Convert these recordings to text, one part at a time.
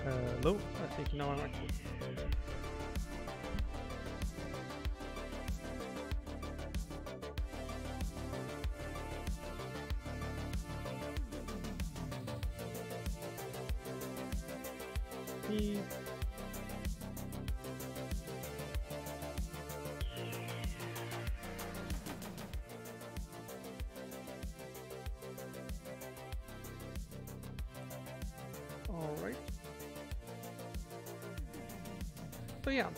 Hello, I think now I'm active. Please. Alright. So yeah,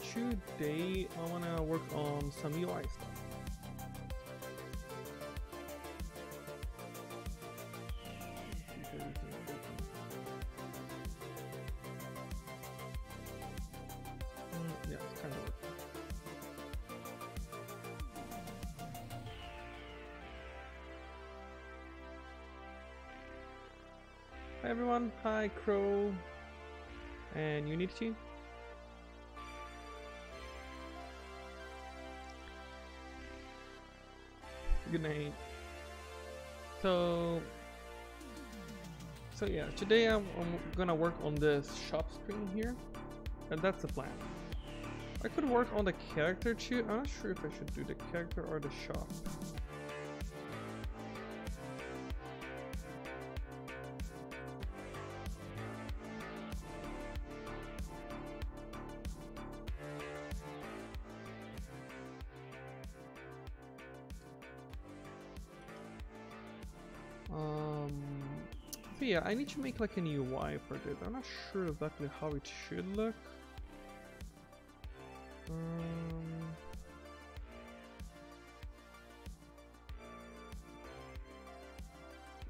today I wanna work on some UI stuff. Yeah, it's kind of working. Hi everyone, hi Crow and Unity. Good night. So yeah, today I'm gonna work on this shop screen here, and that's the plan. I could work on the character too. I'm not sure if I should do the character or the shop. So yeah, I need to make like an UI for this. I'm not sure exactly how it should look.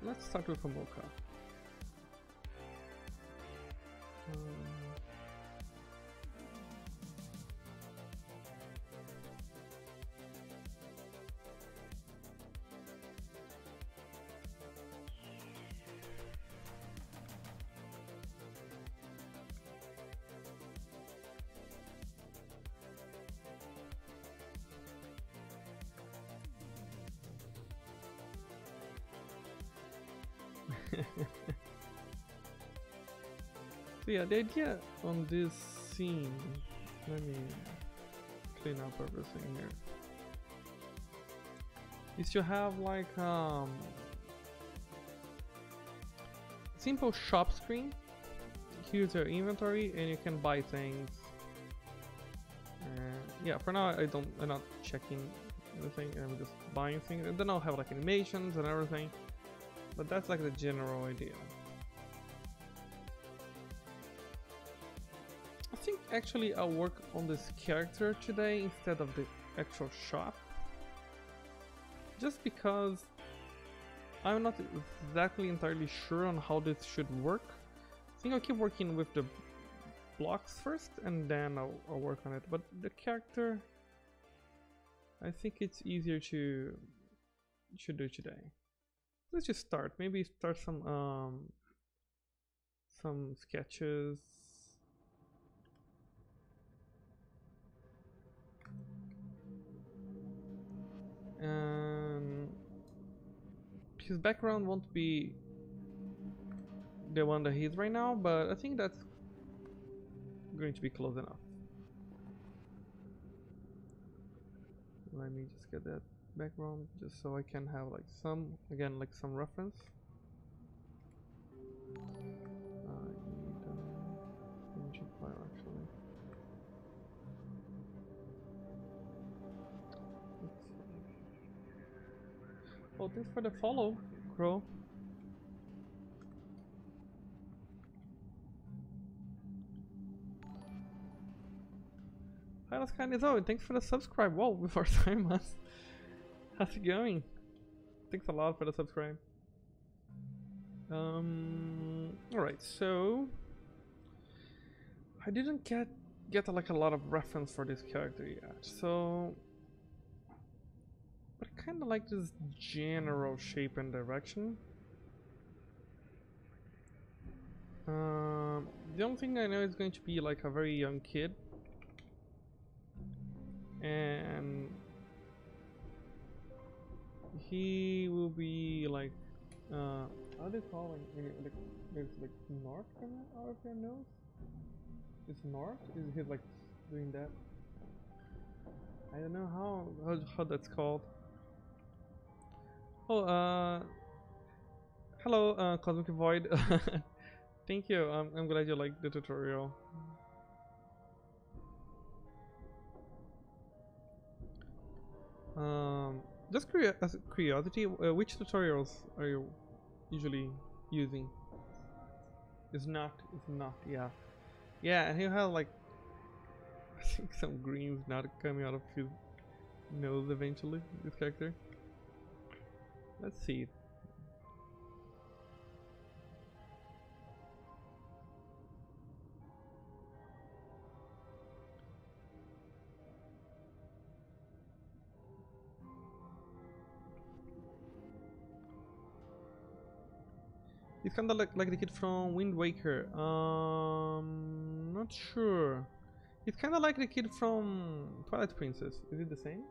Let's start with a mocha. So yeah, the idea on this scene, let me clean up everything here, is to have like simple shop screen. Here's your inventory and you can buy things. Yeah, for now I'm not checking anything, I'm just buying things, and then I'll have like animations and everything, but that's like the general idea. I think actually I'll work on this character today instead of the actual shop, just because I'm not exactly entirely sure on how this should work. I think I'll keep working with the blocks first and then I'll work on it, but the character, I think it's easier to do today. Let's just start, maybe start some sketches. And his background won't be the one that he's right now, but I think that's going to be close enough. Let me just get that background just so I can have like some reference. I need imaging file actually. Let's see. Oh, thanks for the follow, Crow. Hi, that's kind of so. Thanks for the subscribe. Whoa, before time months. How's it going? Thanks a lot for the subscribe. Alright, so I didn't get like a lot of reference for this character yet, so but I kind of like this general shape and direction. The only thing I know is going to be like a very young kid, and he will be like How do you call like when like there's like north coming out of your nose? Is north? Is he like doing that? I don't know how that's called. Oh, hello, Cosmic Void. Thank you. I'm glad you liked the tutorial. Just as curiosity, which tutorials are you usually using? It's not. Yeah, yeah. And he has like I think some greens not coming out of his nose eventually. This character. Let's see. He's kind of like the kid from Wind Waker. Not sure. He's kind of like the kid from Twilight Princess. Is it the same?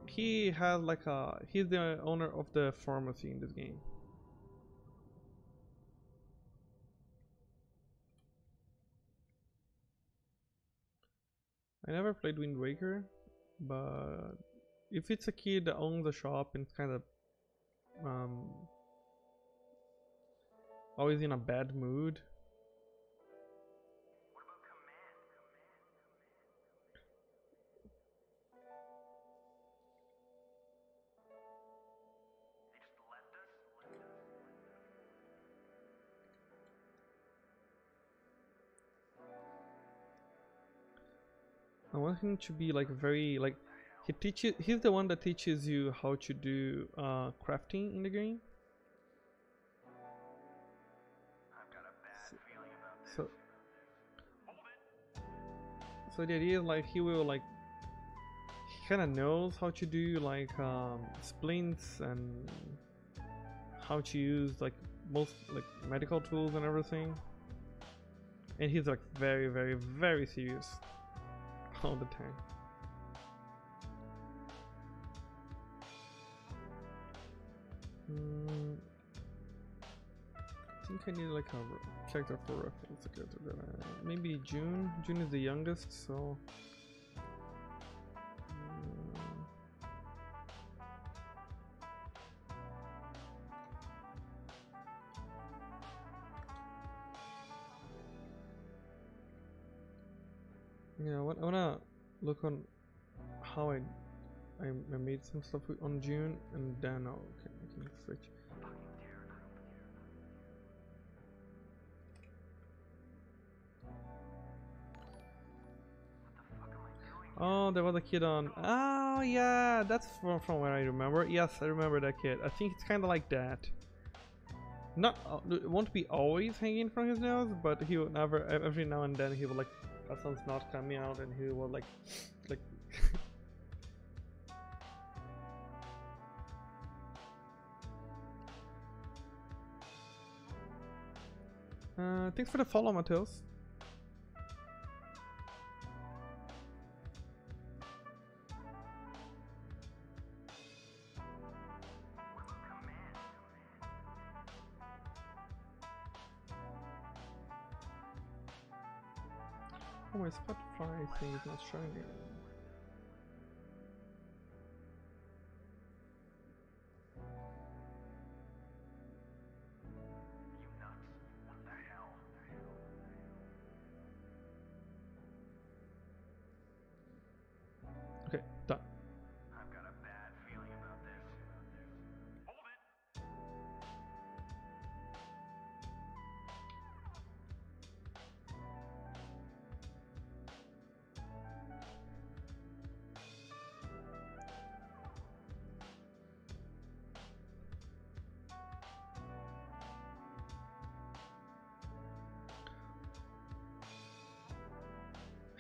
He has like he's the owner of the pharmacy in this game. I never played Wind Waker, but if it's a kid that owns a shop and it's kind of um, always in a bad mood. I want him to be like very like he's the one that teaches you how to do crafting in the game. So so the idea is like he will like he kind of knows how to do like splints and how to use like most like medical tools and everything, and he's like very serious all the time. I think I need like a character for reference. Maybe June. June is the youngest, so. Yeah, I wanna look on how I made some stuff on June, and then I can switch. Oh, there was a kid on. Oh yeah, that's from where I remember. Yes, I remember that kid. I think it's kind of like that. Not it won't be always hanging from his nose, but he would never. Every now and then he would like have some snot coming out, and he would like. Thanks for the follow, Mateus. Oh, my Spotify thing is not showing it. Okay, done. I've got a bad feeling about this. Hold it.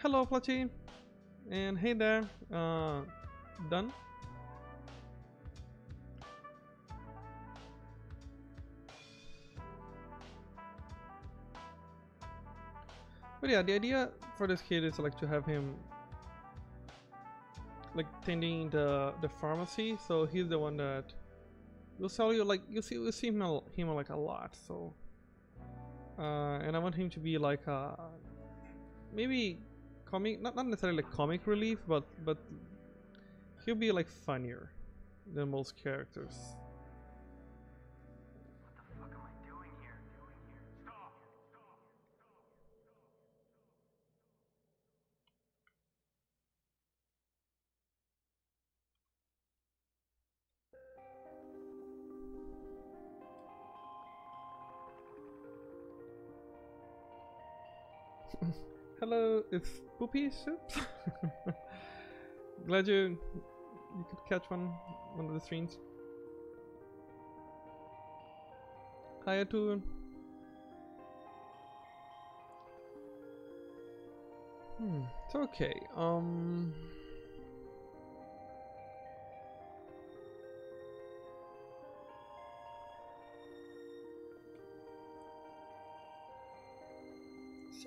Hello, Fletchy. And hey there. Done? But yeah, the idea for this kid is like to have him like tending the pharmacy, so he's the one that will sell you, like you see him like a lot. So and I want him to be like maybe comic, not necessarily like comic relief, but he'll be like funnier than most characters. What the fuck am I doing here? Stop! Hello, it's Poopy Soup. Glad you could catch one of the streams. Hi, Atun. It's okay.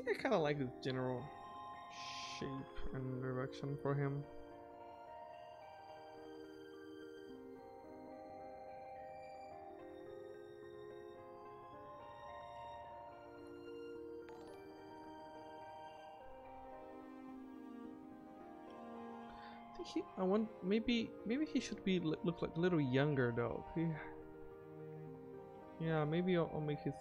I kind of like the general shape and direction for him. I want maybe he should be look like a little younger though. Yeah, maybe I'll make his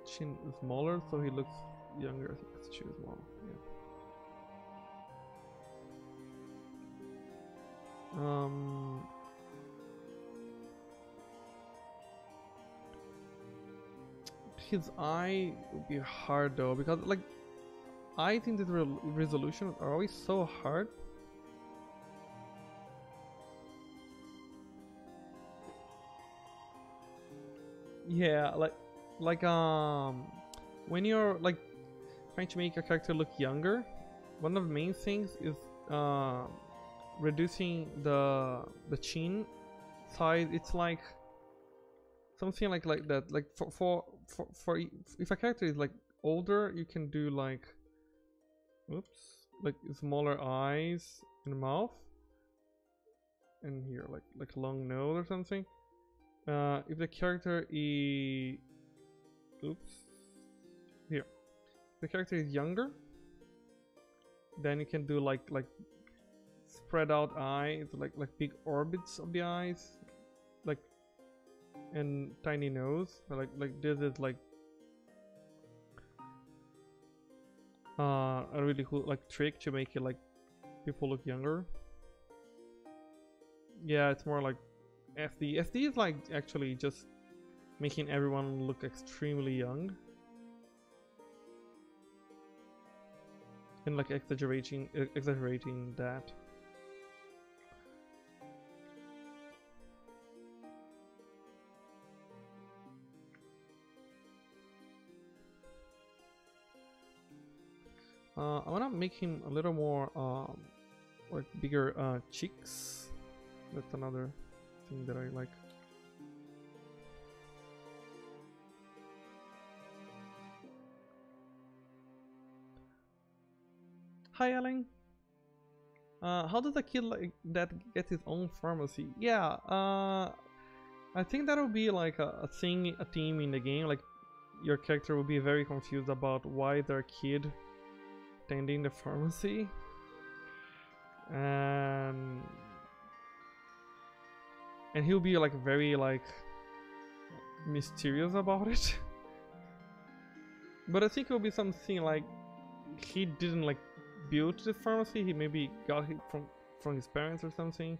chin smaller so he looks younger. I think it's too small. Yeah. His eye would be hard though, because like I think that resolutions are always so hard. Yeah, like when you're like trying to make a character look younger, one of the main things is reducing the chin size. It's like something like that. Like for if a character is like older, you can do like like smaller eyes and mouth, and here like a long nose or something. If the character is here, if the character is younger, then you can do like spread out eyes, like big orbits of the eyes, like, and tiny nose. Like this is like a really cool like trick to make it like people look younger. Yeah, it's more like SD. SD is like actually just making everyone look extremely young and like exaggerating that. I wanna make him a little more like bigger cheeks. That's another thing that I like. Hi, Ellen. How does a kid like that get his own pharmacy? Yeah, I think that'll be like a thing, a theme in the game. Like your character will be very confused about why their kid tending the pharmacy, and he'll be like very like mysterious about it. But I think it'll be something like he didn't like build the pharmacy, he maybe got it from his parents or something.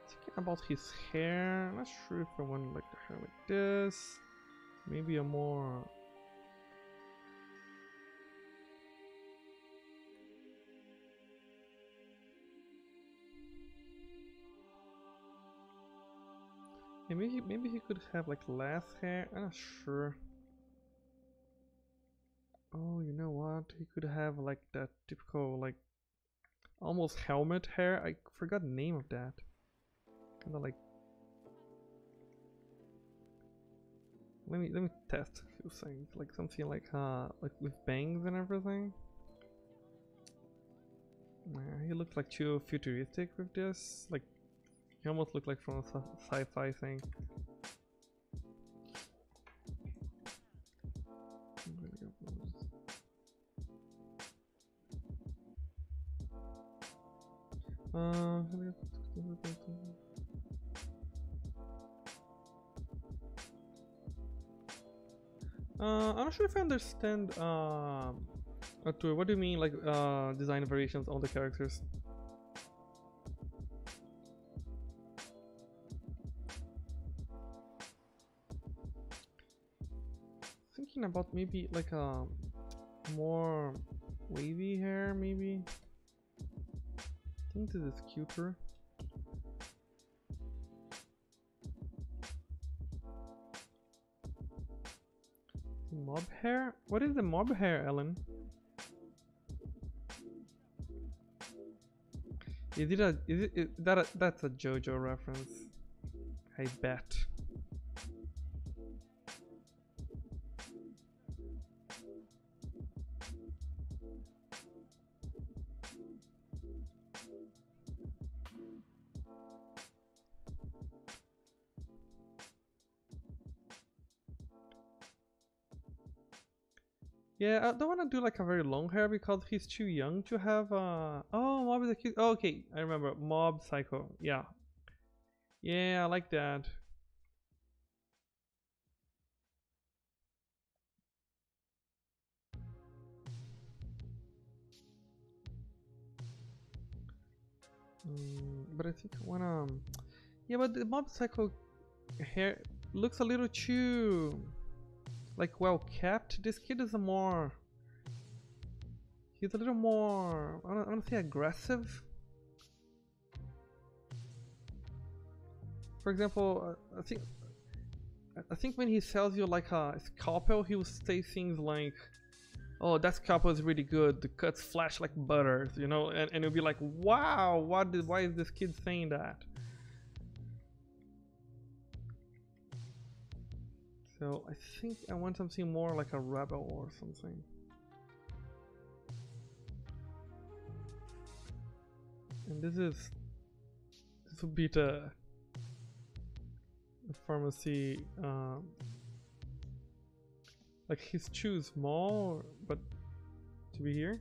Thinking about his hair, not sure if I want like the hair like this. Maybe a more Yeah, maybe he could have like less hair. I'm not sure. Oh, you know what? He could have like that typical like almost helmet hair. I forgot the name of that. Kind of like. Let me test a few things. Like something like with bangs and everything. He looks like too futuristic with this. Like he almost looks like from a sci-fi thing. Uh, I'm not sure if I understand. Artur, what do you mean, like design variations on the characters? Thinking about maybe like a more wavy hair, maybe. I think this is cuter. Mob hair? What is the mob hair, Ellen? That's a JoJo reference? I bet. Yeah, I don't want to do like a very long hair because he's too young to have oh, Mob is a cute. Oh, okay, I remember. Mob Psycho. Yeah. Yeah, I like that. But I think when yeah, but the Mob Psycho hair looks a little too like well kept. This kid is a more. He's a little more. I don't say aggressive. For example, I think when he sells you like a scalpel, he will say things like, "Oh, that scalpel is really good. The cuts flash like butter," you know, and you'll be like, "Wow, why is this kid saying that?" So I think I want something more like a rebel or something. And this would be the pharmacy. Like he's too small, but to be here.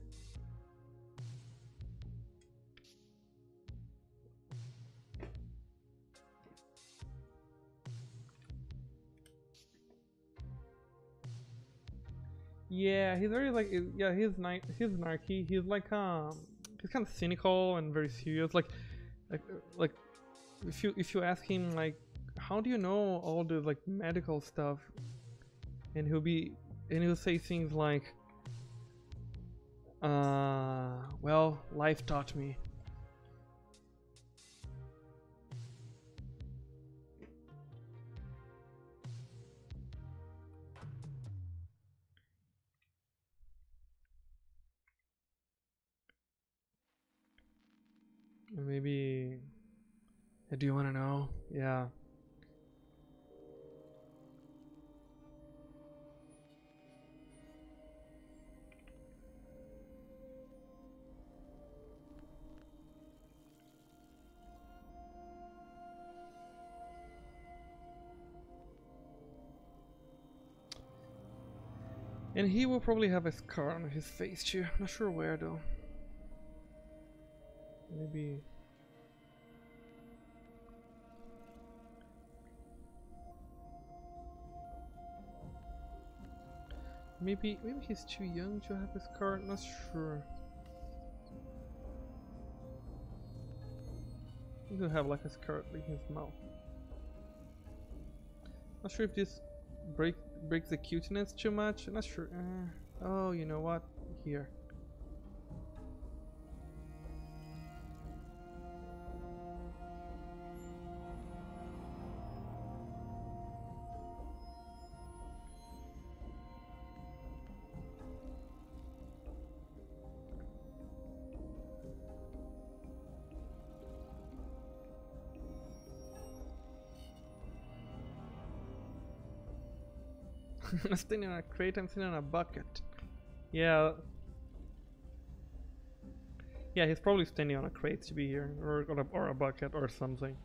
Yeah, he's very like yeah, he's narky. He's like he's kind of cynical and very serious. Like if you ask him like how do you know all the like medical stuff, and he'll say things like well, life taught me. Maybe do you want to know? Yeah. And he will probably have a scar on his face too. Not sure where though. Maybe. Maybe he's too young to have a scar. Not sure. He could have like a scar in his mouth. Not sure if this breaks the cuteness too much. Not sure. Oh, you know what? Here. I'm standing on a crate, I'm sitting on a bucket. Yeah. Yeah, he's probably standing on a crate to be here, or a bucket or something.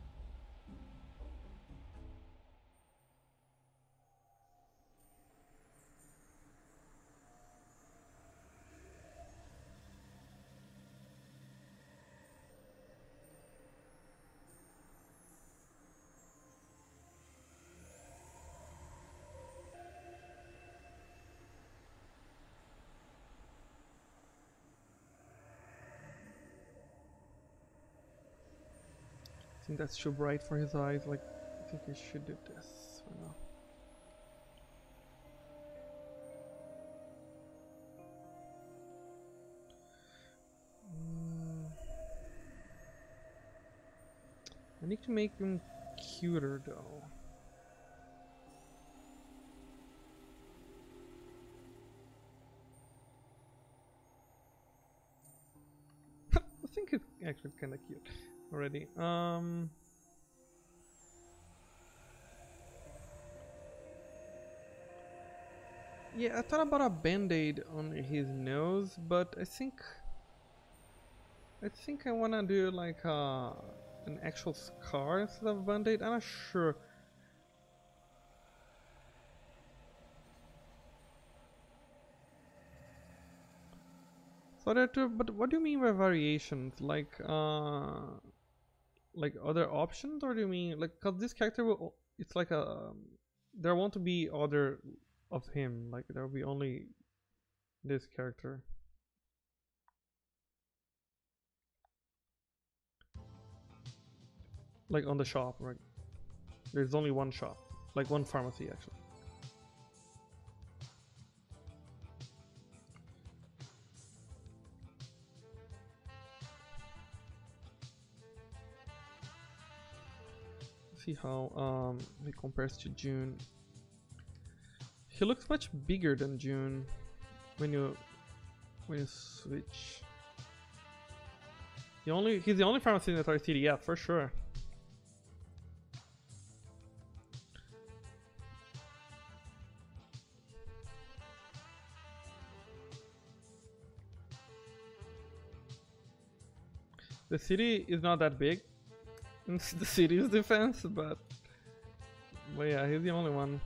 I think that's too bright for his eyes, like, I think we should do this for now. I need to make him cuter though. I think it's actually kinda cute already. Yeah, I thought about a band-aid on his nose, but I think I wanna do like an actual scar instead of a band-aid. I'm not sure. So there are two, but what do you mean by variations? Like other options, or do you mean like, cause this character will, it's like a, there won't be other of him, like there will be only this character. Like on the shop, right? There's only one shop, like one pharmacy actually. See how he compares to June. He looks much bigger than June when you switch. He's the only pharmacy in the entire city, yeah, for sure. The city is not that big. It's the city's defense, but yeah, he's the only one.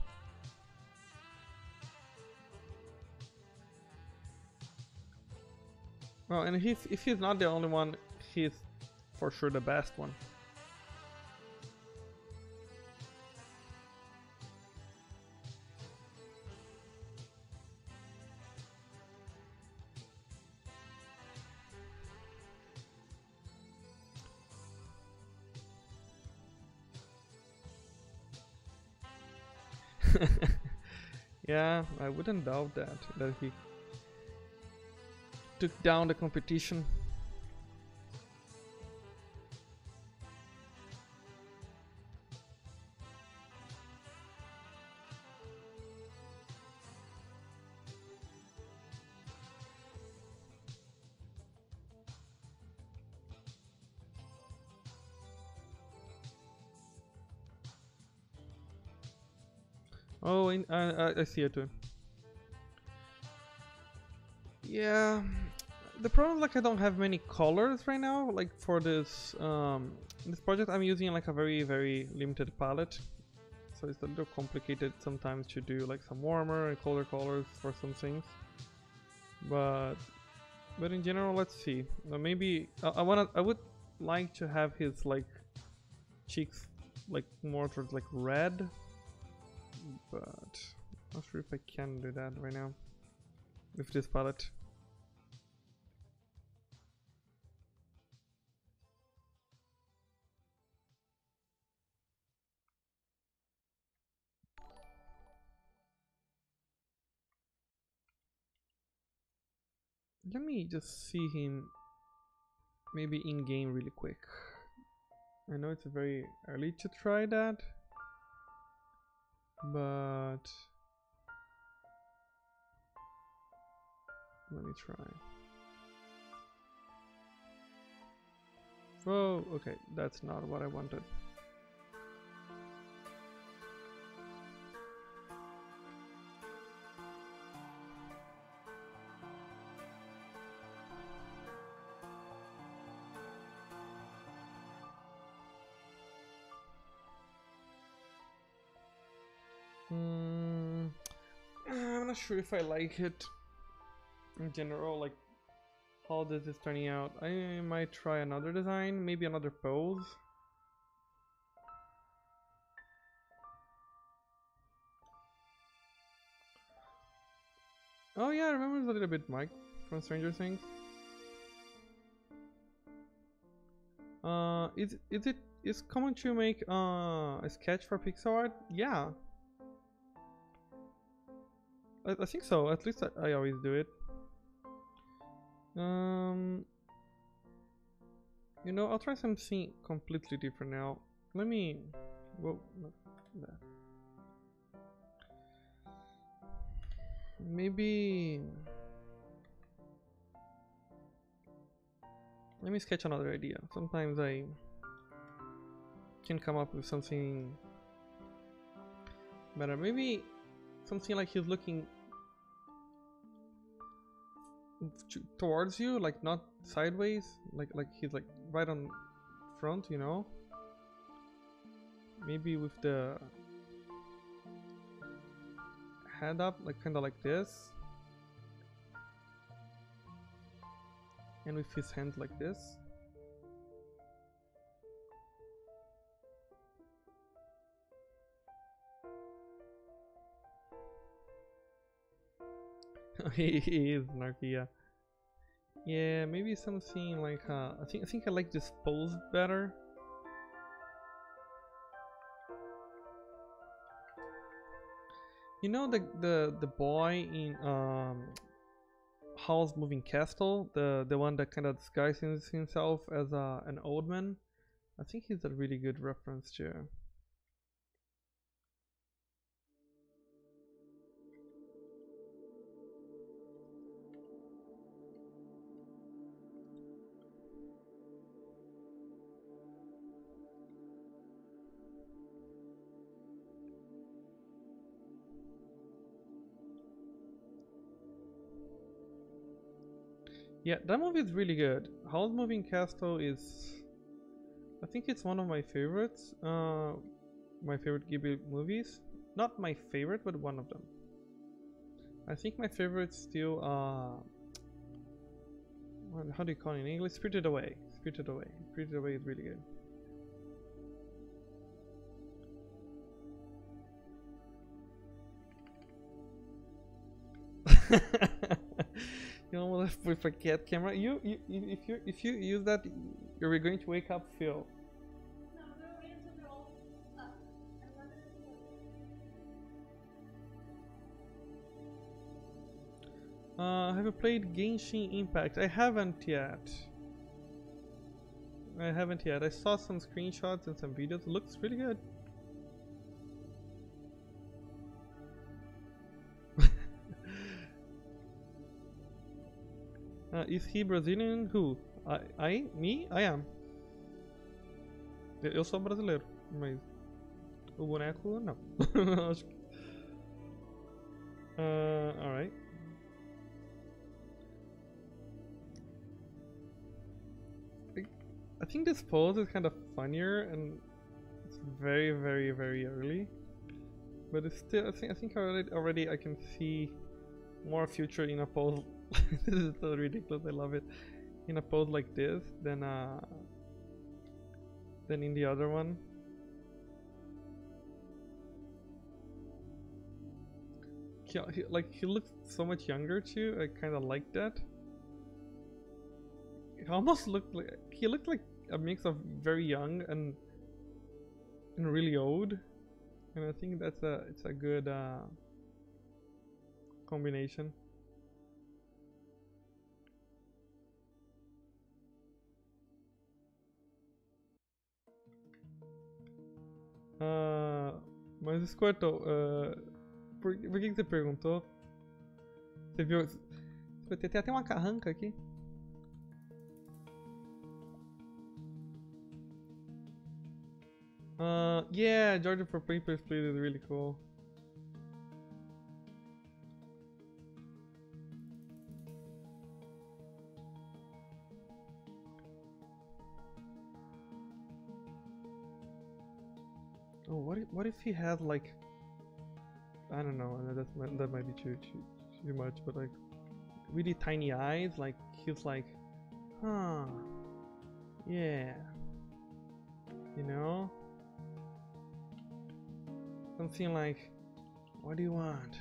Well, and if he's not the only one, he's for sure the best one. Yeah, I wouldn't doubt that he took down the competition. Oh, I see it too. Yeah, the problem is like I don't have many colors right now. Like for this this project, I'm using like a very limited palette, so it's a little complicated sometimes to do like some warmer and colder colors for some things. But in general, let's see. Maybe I would like to have his like cheeks like more towards like red, but not sure if I can do that right now with this palette. Let me just see him maybe in game really quick. I know it's very early to try that, but let me try. Oh, okay, that's not what I wanted. not sure if I like it in general, like how this is turning out. I might try another design, maybe another pose. Oh yeah, I remember a little bit Mike from Stranger Things. Is common to make a sketch for pixel art? Yeah, I think so. At least I always do it. You know, I'll try something completely different now. Let me. Whoa, not that. Maybe. Let me sketch another idea. Sometimes I can come up with something better. Maybe something like he's looking towards you, like not sideways, like he's like right on front, you know? Maybe with the head up, like kind of like this, and with his hand like this. He is snarky, yeah. Yeah, maybe something like I think I like this pose better. You know the boy in Howl's Moving Castle, the one that kind of disguises himself as an old man. I think he's a really good reference to. Yeah, that movie is really good. Howl's Moving Castle is, I think it's one of my favorites. My favorite Ghibli movies. Not my favorite, but one of them. I think my favorite still how do you call it in English? Spirited Away. Spirited Away. Spirited Away is really good. You know, with a cat camera, if you use that, you're going to wake up Phil. Have you played Genshin Impact? I haven't yet. I saw some screenshots and some videos. It looks really good. Is he Brazilian? Who? Me? I am. Eu sou brasileiro, mas o boneco não. Acho que... alright. I think this pose is kind of funnier and it's very, very, very early. But it's still, I think already I can see more future in a pose. This is so ridiculous, I love it. In a pose like this than in the other one. He looks so much younger too. I kind of like that. He almost looked like a mix of very young and really old, and I think it's a good combination. Mas Squirtle, por que você perguntou? Você viu? Tem até uma carranca aqui. Yeah, Georgia for Paper Split is really cool. Oh, what if he had like I don't know. That might be too much, but like really tiny eyes. Like he's like, huh, yeah, you know, something like, what do you want?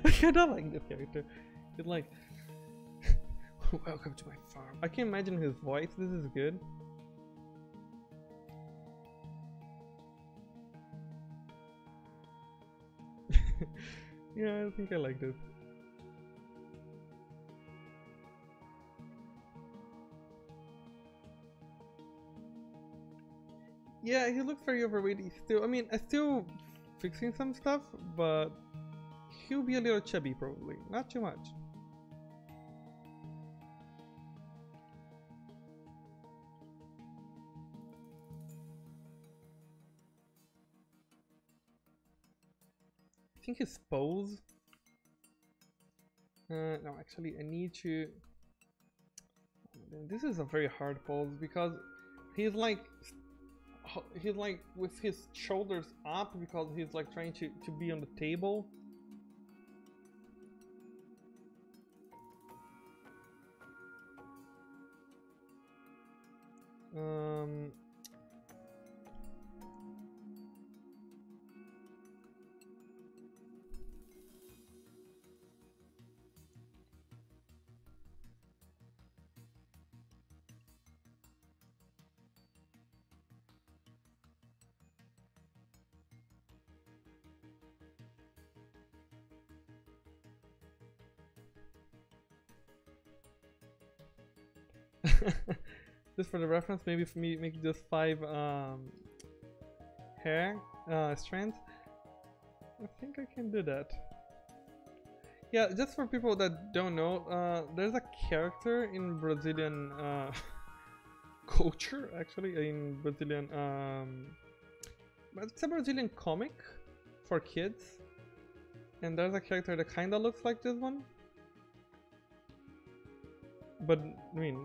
I kind of like this character. He's like, welcome to my farm. I can imagine his voice. This is good. Yeah, I think I like this. Yeah, he looks very overweight. He's still, I mean, I'm still fixing some stuff, but he'll be a little chubby probably. Not too much. I think his pose. No, actually, I need to. This is a very hard pose because he's like with his shoulders up because he's like trying to be on the table. Just for the reference, maybe for me make just 5 hair strands. I think I can do that. Yeah, just for people that don't know, there's a character in Brazilian culture, actually, in Brazilian, but it's a Brazilian comic for kids, and there's a character that kind of looks like this one, but I mean,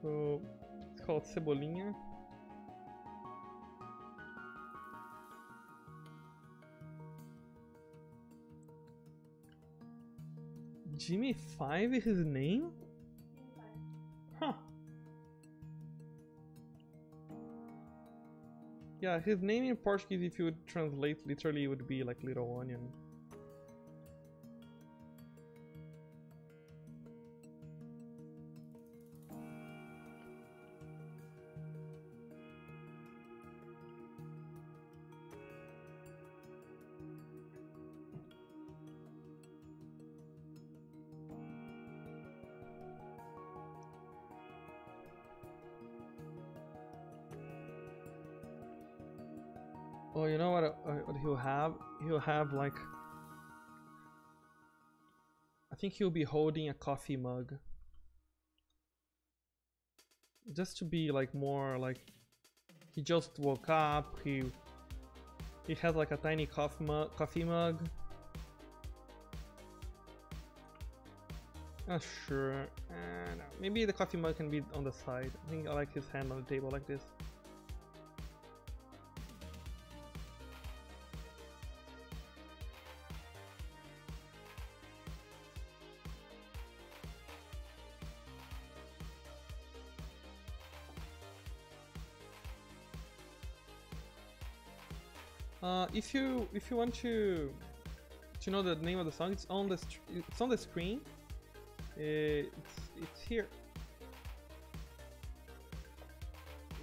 so it's called Cebolinha. Jimmy 5 is his name? Huh. Yeah, his name in Portuguese, if you would translate literally, it would be like Little Onion. Oh, you know what he'll have? He'll have like... I think he'll be holding a coffee mug. Just to be like more like... He just woke up, he has like a tiny coffee mug. Not sure. No. Maybe the coffee mug can be on the side. I think I like his hand on the table like this. If you want to know the name of the song, it's on the screen. It's here.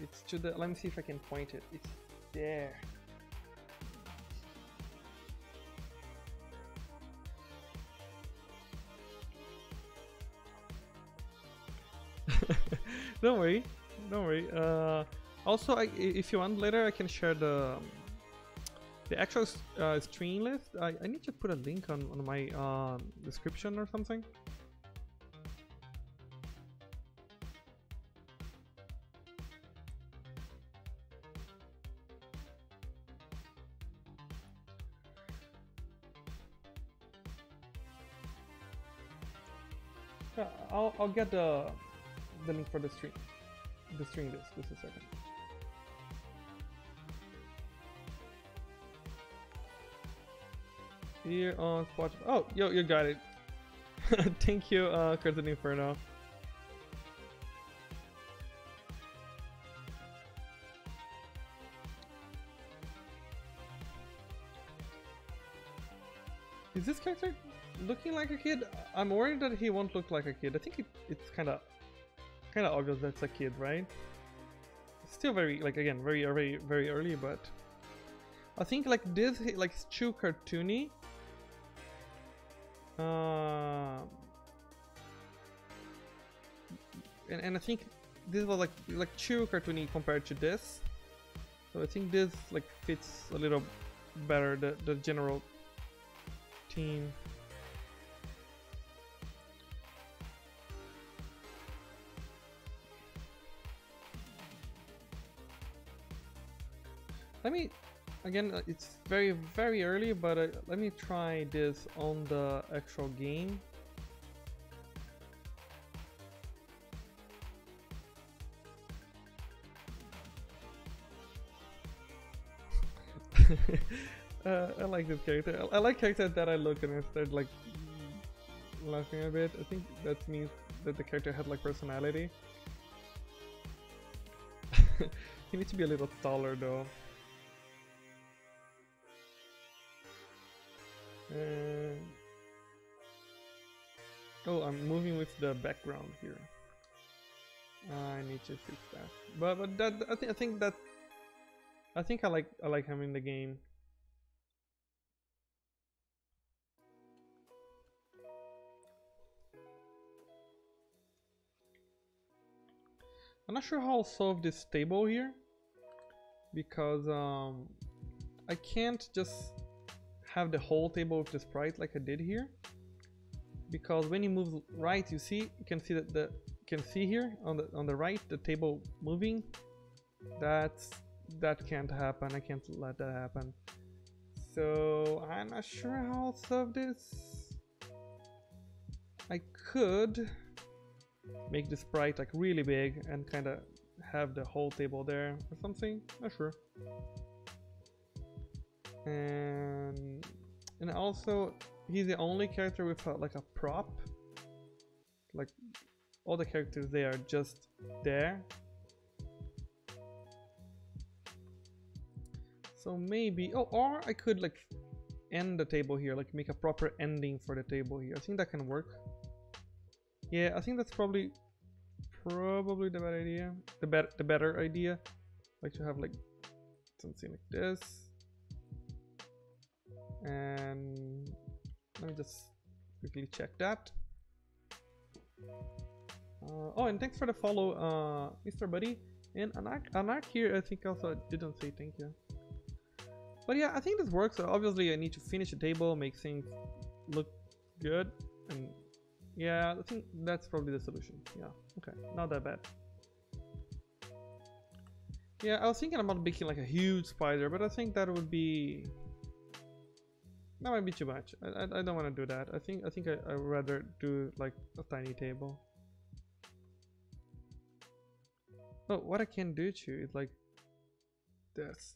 It's to the. Let me see if I can point it. It's there. Don't worry. Also, if you want later, I can share the actual stream list. I need to put a link on my description or something. Yeah, I'll get the link for the stream. The stream this. Just a second. Here on Spotify. Oh, yo, you got it. Thank you, Curtain Inferno. Is this character looking like a kid? I'm worried that he won't look like a kid. I think it's kind of obvious that's a kid, right? It's still very, like, again, very early, but I think like this, like, it's too cartoony. And I think this was like too cartoony compared to this. So I think this like fits a little better the general theme. Let me, again, it's very early, but let me try this on the actual game. I like this character. I like characters that I look and I start like laughing a bit. I think that means that the character had like personality. He needs to be a little taller though. Oh, I'm moving with the background here. I need to fix that. But that I think I like him in the game. I'm not sure how I'll solve this table here because I can't just have the whole table with the sprite like I did here, because when you move right, you can see that here on the right the table moving. That can't happen. I can't let that happen. So I'm not sure how I'll solve this. I could make the sprite like really big and kind of have the whole table there or something. Not sure. And also he's the only character with like a prop. Like all the characters, they are just there. So maybe, oh, or I could like end the table here, like make a proper ending for the table here. I think that can work. Yeah, I think that's probably the better idea. The better idea, like to have like something like this. And let me just quickly check that. Oh, and thanks for the follow, Mr. Buddy. And Anarch here, I think also didn't say thank you. But yeah, I think this works. So obviously I need to finish the table, make things look good, and yeah, I think that's probably the solution. Yeah, okay, not that bad. Yeah, I was thinking about making like a huge spider, but I think that might be too much. I don't want to do that. I think I'd rather do like a tiny table. Oh, what I can do too is like this.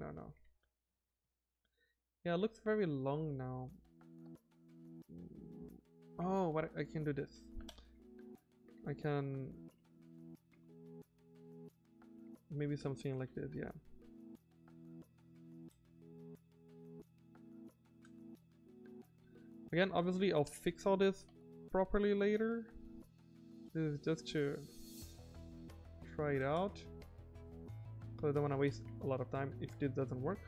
No. Yeah, it looks very long now. Oh, what I can do this. I can maybe something like this, yeah. Again, obviously I'll fix all this properly later. This is just to try it out. So I don't want to waste a lot of time if this doesn't work.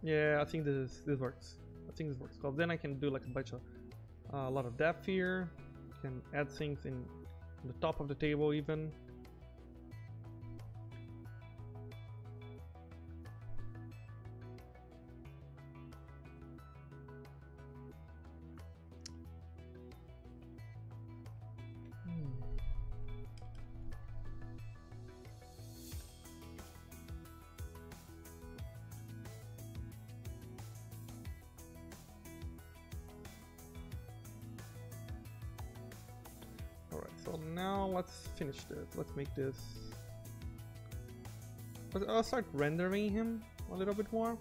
Yeah, I think this works. I think this works. Because then I can do like a bunch of a lot of depth here. Can add things in the top of the table even. So now let's finish this. Let's make this. I'll start rendering him a little bit more.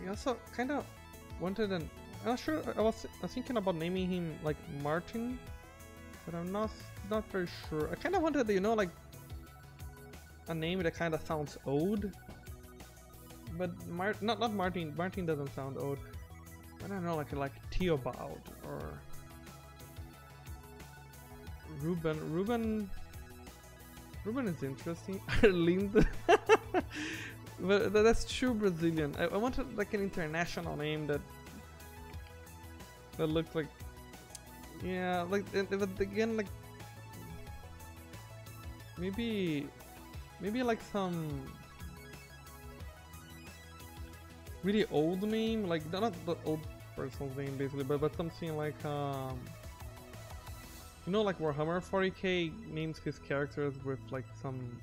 I also kind of wanted an. I'm not sure. I was thinking about naming him like Martin, but I'm not very sure. I kind of wanted, you know, like a name that kind of sounds old. But not Martin. Martin doesn't sound old. I don't know, like Theobald or Ruben. Ruben is interesting. Arlindo. But that's true Brazilian. I wanted like an international name that looked like, yeah, like, but again, like maybe like some really old name, like not the old person's name basically, but something like you know, like Warhammer 40k names his characters with like some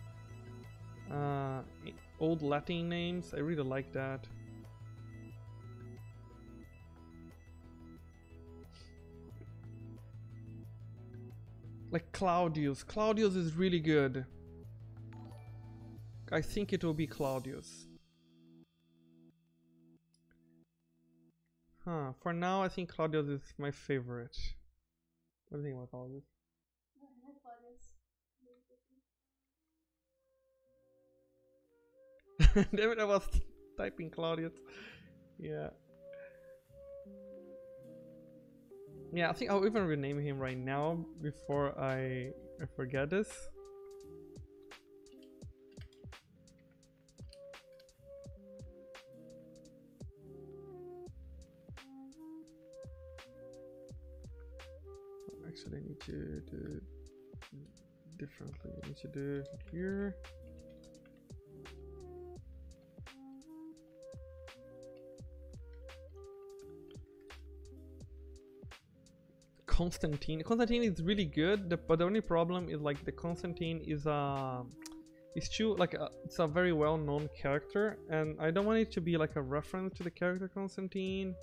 old Latin names. I really like that. Like Claudius. Claudius is really good. I think it will be Claudius. Huh. For now, I think Claudius is my favorite. What do you think about Claudius? Damn it, I was typing Claudius. Yeah. Yeah, I think I'll even rename him right now before I forget this. Actually, I need to do it differently. I need to do it here. Constantine is really good, but the only problem is like the Constantine is too like it's a very well-known character, and I don't want it to be like a reference to the character Constantine,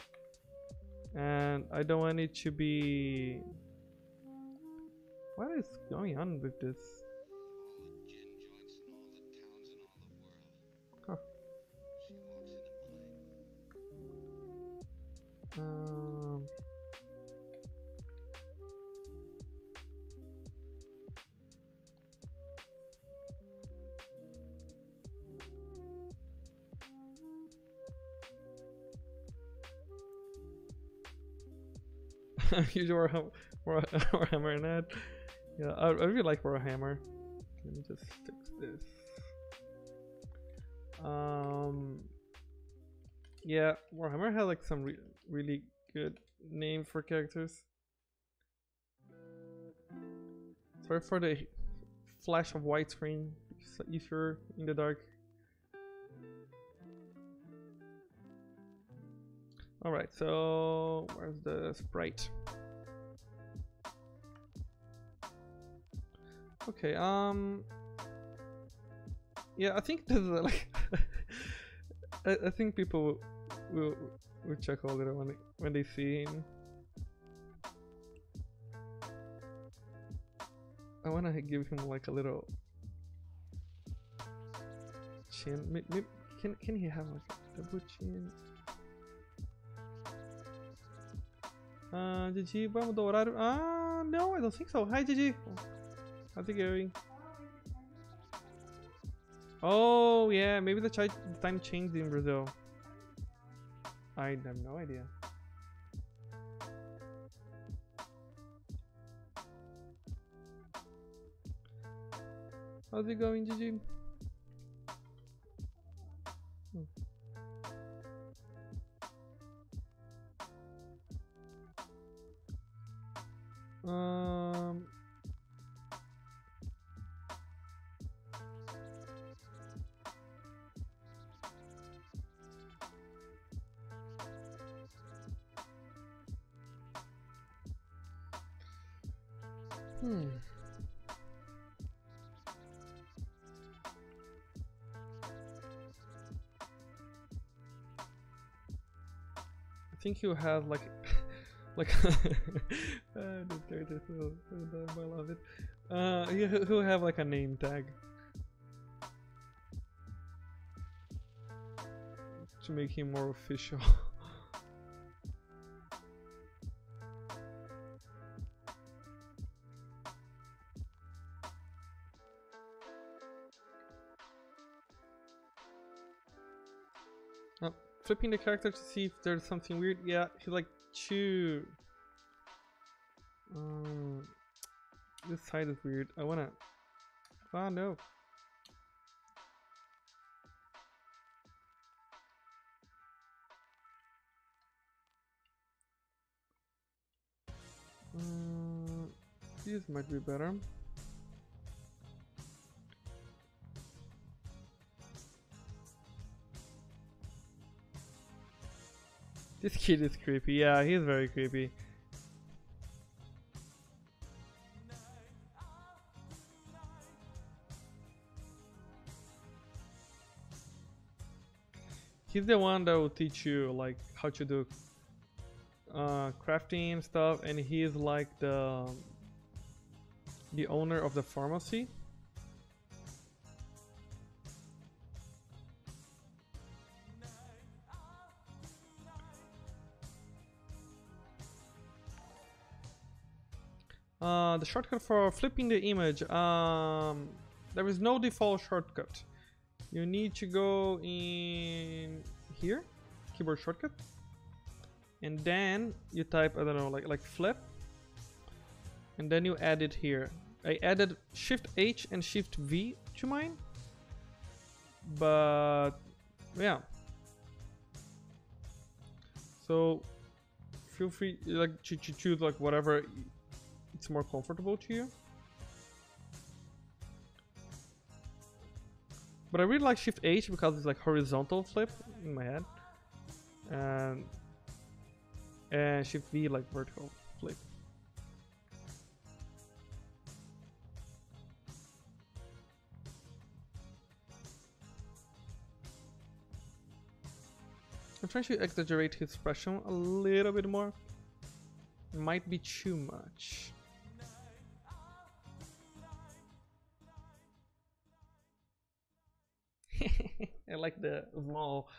and I don't want it to be. What is going on with this? Huh. Use Warhammer in that. Yeah, I really like Warhammer. Let me just fix this. Yeah, Warhammer has like some really good names for characters. Sorry for the flash of white screen if you're in the dark. Alright, so where's the sprite? Okay, yeah, I think this is like I think people will chuckle a little when they see him. I wanna give him like a little chin. Maybe, can he have like a double chin? Gigi, vamos do horário. Ah, no, I don't think so. Hi, Gigi. How's it going? Oh, yeah, maybe the time changed in Brazil. I have no idea. How's it going, Gigi? I think you have like like this character is so dumb, I love it. You have like a name tag to make him more official. Flipping the character to see if there's something weird. Yeah, he's like chew. This side is weird. I wanna. Ah, no. This might be better. This kid is creepy. Yeah, he's very creepy. He's the one that will teach you like how to do crafting and stuff, and he's like the owner of the pharmacy. The shortcut for flipping the image. There is no default shortcut. You need to go in here, keyboard shortcut, and then you type, I don't know, like flip, and then you add it here. I added Shift H and Shift V to mine, but yeah. So feel free like to choose like whatever it's more comfortable to you. But I really like Shift H because it's like horizontal flip in my head, and Shift V like vertical flip. I'm trying to exaggerate his expression a little bit more. Might be too much. I like the small.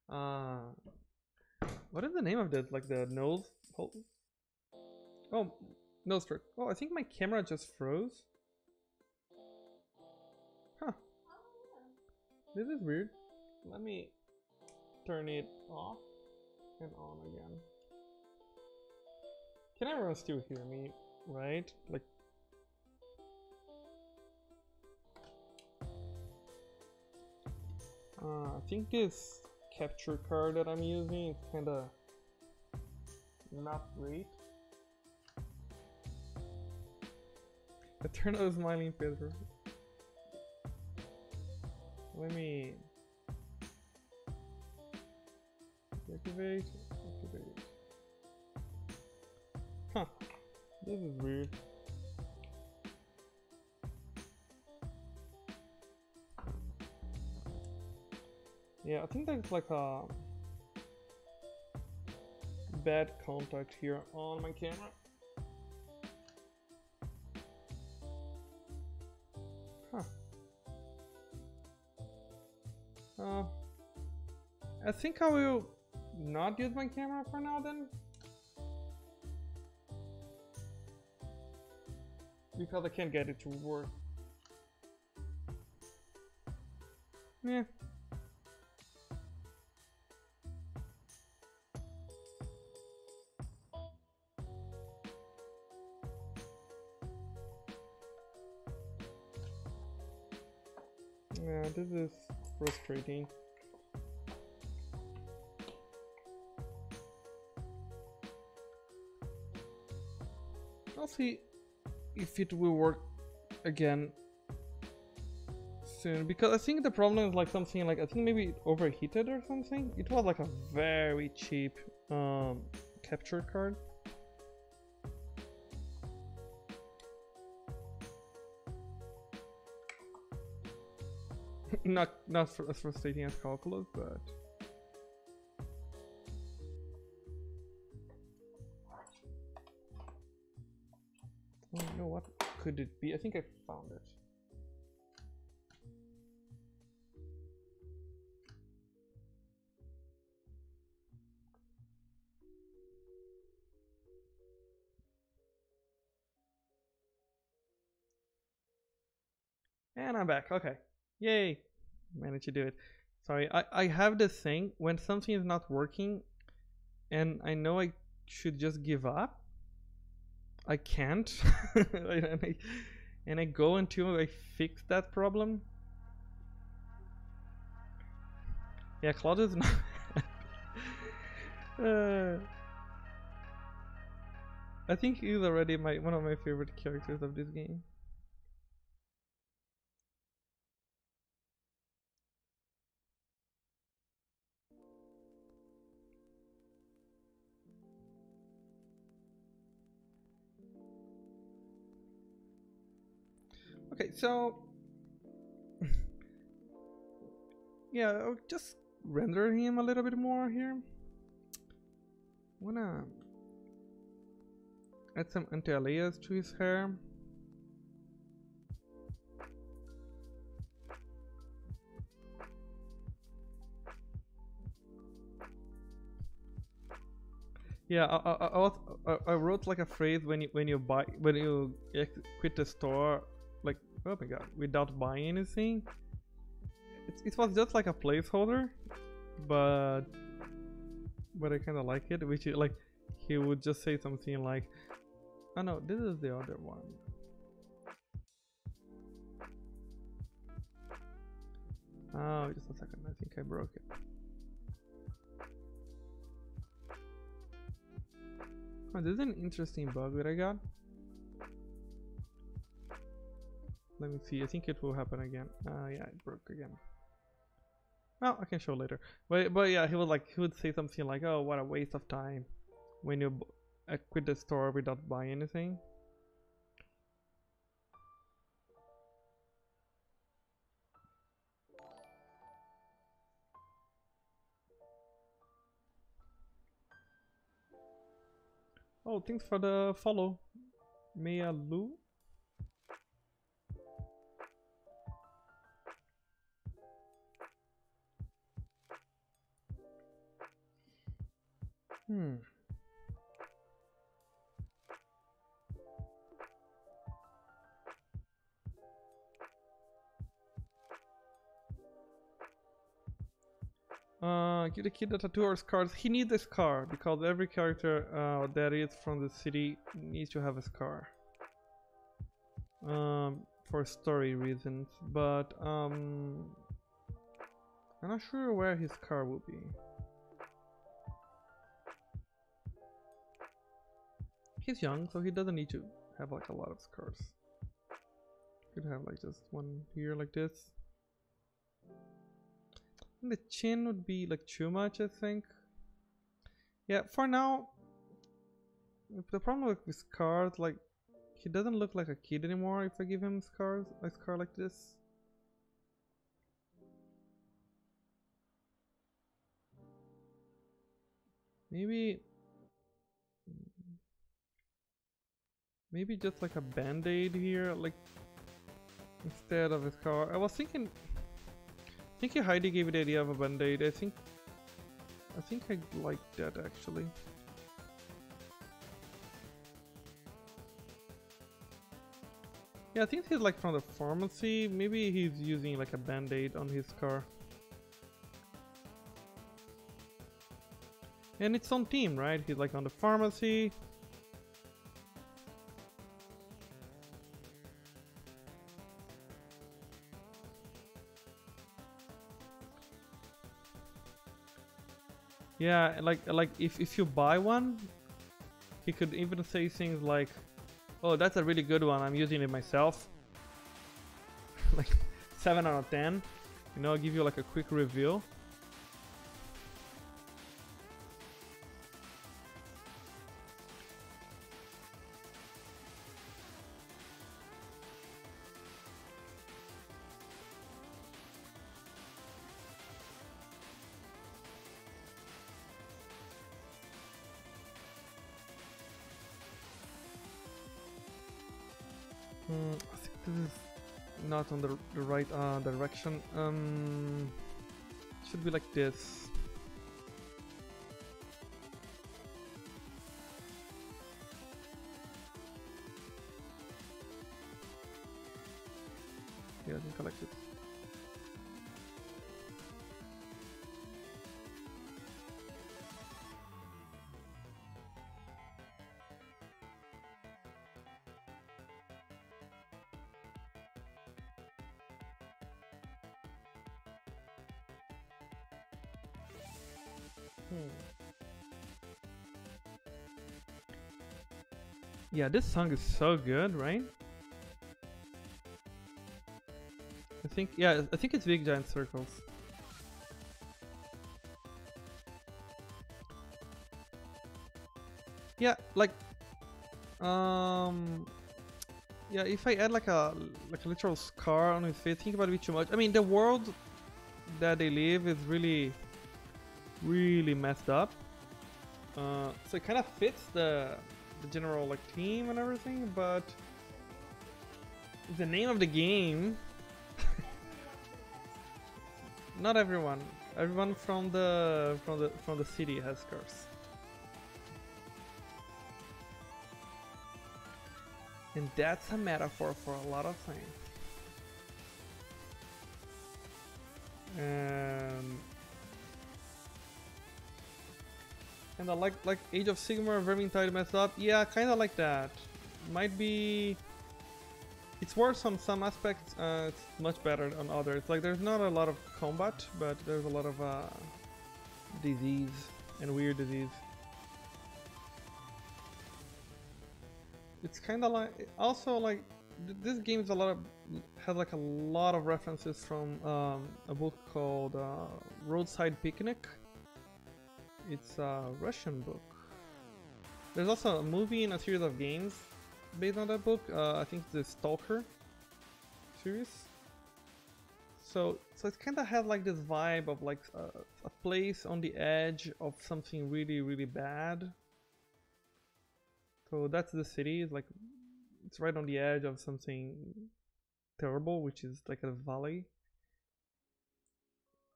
What is the name of that? Like the nose hole? Oh, nose stroke. Oh, I think my camera just froze. Huh. This is weird. Let me turn it off and on again. Can everyone still hear me? Right? Like. I think this capture card that I'm using is kinda not great. Eternal smiling Pedro. Let me activate. Huh. This is weird. Yeah, I think there's like a bad contact here on my camera. Huh. I think I will not use my camera for now then. Because I can't get it to work. Yeah. Yeah, this is frustrating. I'll see if it will work again soon, because I think the problem is like something like, I think maybe it overheated or something. It was like a very cheap capture card. Not as frustrating as calculus, but oh, you know what could it be? I think I found it. And I'm back. Okay. Yay. Managed to do it. Sorry, I have this thing when something is not working and I know I should just give up. I can't. and I go until I fix that problem. Yeah, Claude is not. I think he's already one of my favorite characters of this game. Okay, so yeah, I'll just render him a little bit more here. I wanna add some anti-alias to his hair. Yeah, I wrote like a phrase when you quit the store, like, oh my god, without buying anything. It was just like a placeholder, but I kind of like it, which is like he would just say something like, oh no, this is the other one. Oh, just a second, I think I broke it. Oh, this is an interesting bug that I got. Let me see, I think it will happen again. Yeah, it broke again. Well, I can show later. But yeah, he would say something like, "Oh, what a waste of time when you quit the store without buying anything." Oh, thanks for the follow, Mia Lu. Give the kid the tattoo or scars. He needs a scar because every character that is from the city needs to have a scar. For story reasons, but I'm not sure where his scar will be. He's young, so he doesn't need to have like a lot of scars. Could have like just one here like this. And the chin would be like too much, I think. Yeah, for now. The problem with scars, like, he doesn't look like a kid anymore if I give him scars, a scar like this. Maybe just like a band-aid here, like, instead of a scar. I was thinking Heidi gave me the idea of a band-aid. I think I like that actually. Yeah, I think he's like from the pharmacy. Maybe he's using like a band-aid on his scar. And it's on team, right? He's like on the pharmacy. Yeah, like if you buy one, he could even say things like, "Oh, that's a really good one. I'm using it myself." Like 7 out of 10. You know, I'll give you like a quick review. I think this is not on the right direction. Should be like this. Yeah, I think I like it. Yeah, this song is so good, right? I think it's Big Giant Circles. Yeah, like, yeah, if I add like a literal scar on his face, think about it too much. I mean, the world that they live is really messed up. So it kind of fits the general like theme and everything, but the name of the game. Not everyone. Everyone from the city has scars. And that's a metaphor for a lot of things. And I like Age of Sigmar, Vermintide messed up. Yeah, kind of like that. Might be. It's worse on some aspects. It's much better on others. Like there's not a lot of combat, but there's a lot of disease and weird disease. It's kind of like also like this game is has like a lot of references from a book called Roadside Picnic. It's a Russian book. There's also a movie and a series of games based on that book. I think it's the Stalker series. So it kind of has like this vibe of like a place on the edge of something really bad. So that's the city. It's like it's right on the edge of something terrible, which is like a valley.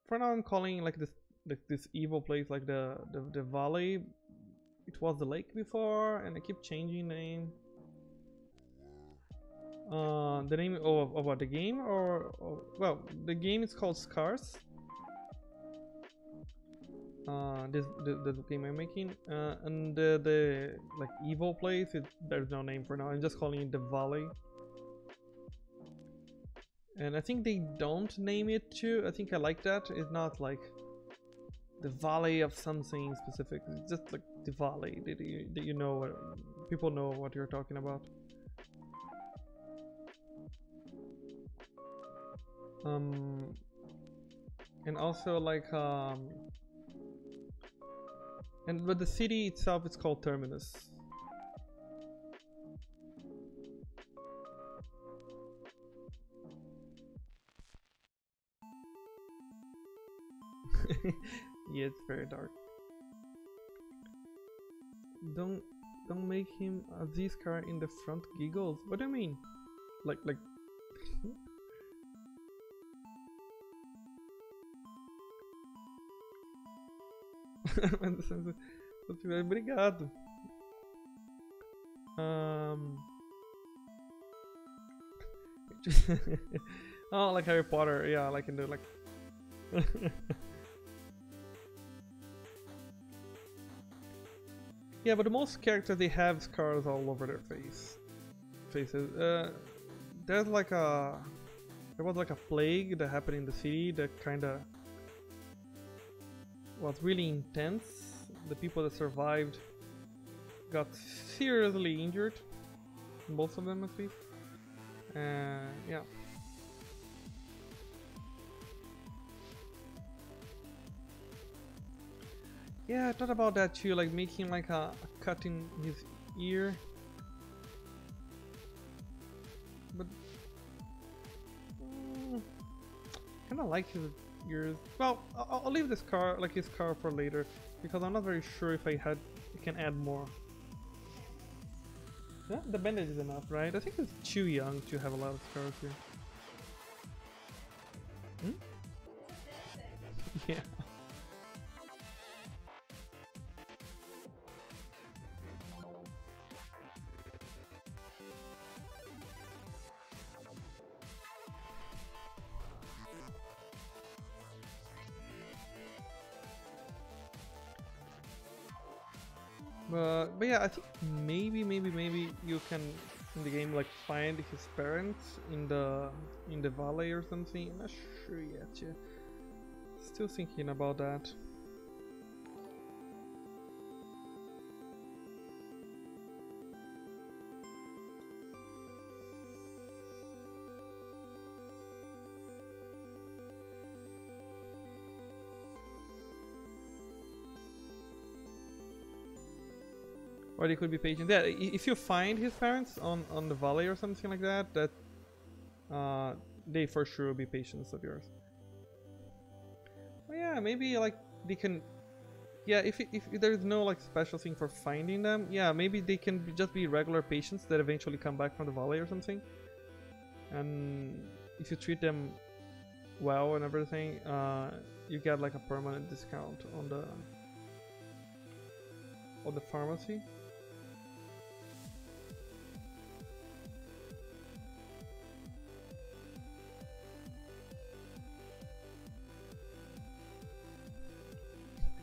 For now, I'm calling like this evil place like the valley. It was the lake before, and I keep changing the name. The name of what, the game or well, the game is called Scars. The game I'm making, and the like evil place, there's no name for now. I'm just calling it the Valley. And I think they don't name it too. I think I like that. It's not like the Valley of something specific. It's just like the Valley. That you know, people know what you're talking about. And also like but the city itself is called Terminus. Yeah, it's very dark. Don't make him a Z-Scar in the front giggles. What do you mean? Like Obrigado. Oh, like Harry Potter. Yeah, like in the like. Yeah, but most characters, they have scars all over their faces. There was like a plague that happened in the city that kind of was really intense. The people that survived got seriously injured, most of them at least. Yeah. Yeah, I thought about that too, like making like a cut in his ear. But kind of like his ears. Well, I'll leave this car, like his car, for later because I'm not very sure if I can add more. Yeah, the bandage is enough, right? I think it's too young to have a lot of scars here. Hmm? Yeah. But yeah, I think maybe you can in the game like find his parents in the valley or something. I'm not sure yet. Yeah. Still thinking about that. Or they could be patient. Yeah, if you find his parents on the valley or something like that, they for sure will be patients of yours. Well, yeah, maybe like they can. Yeah, if there's no like special thing for finding them, yeah, maybe they can just be regular patients that eventually come back from the valley or something. And if you treat them well and everything, you get like a permanent discount on the pharmacy.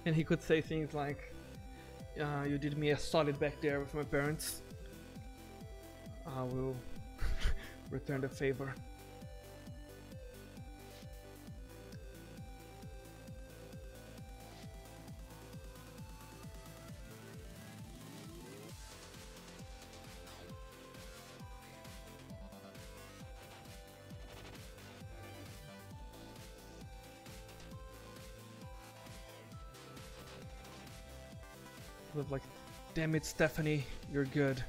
And he could say things like, you did me a solid back there with my parents. I will return the favor. Was like, damn it, Stephanie, you're good.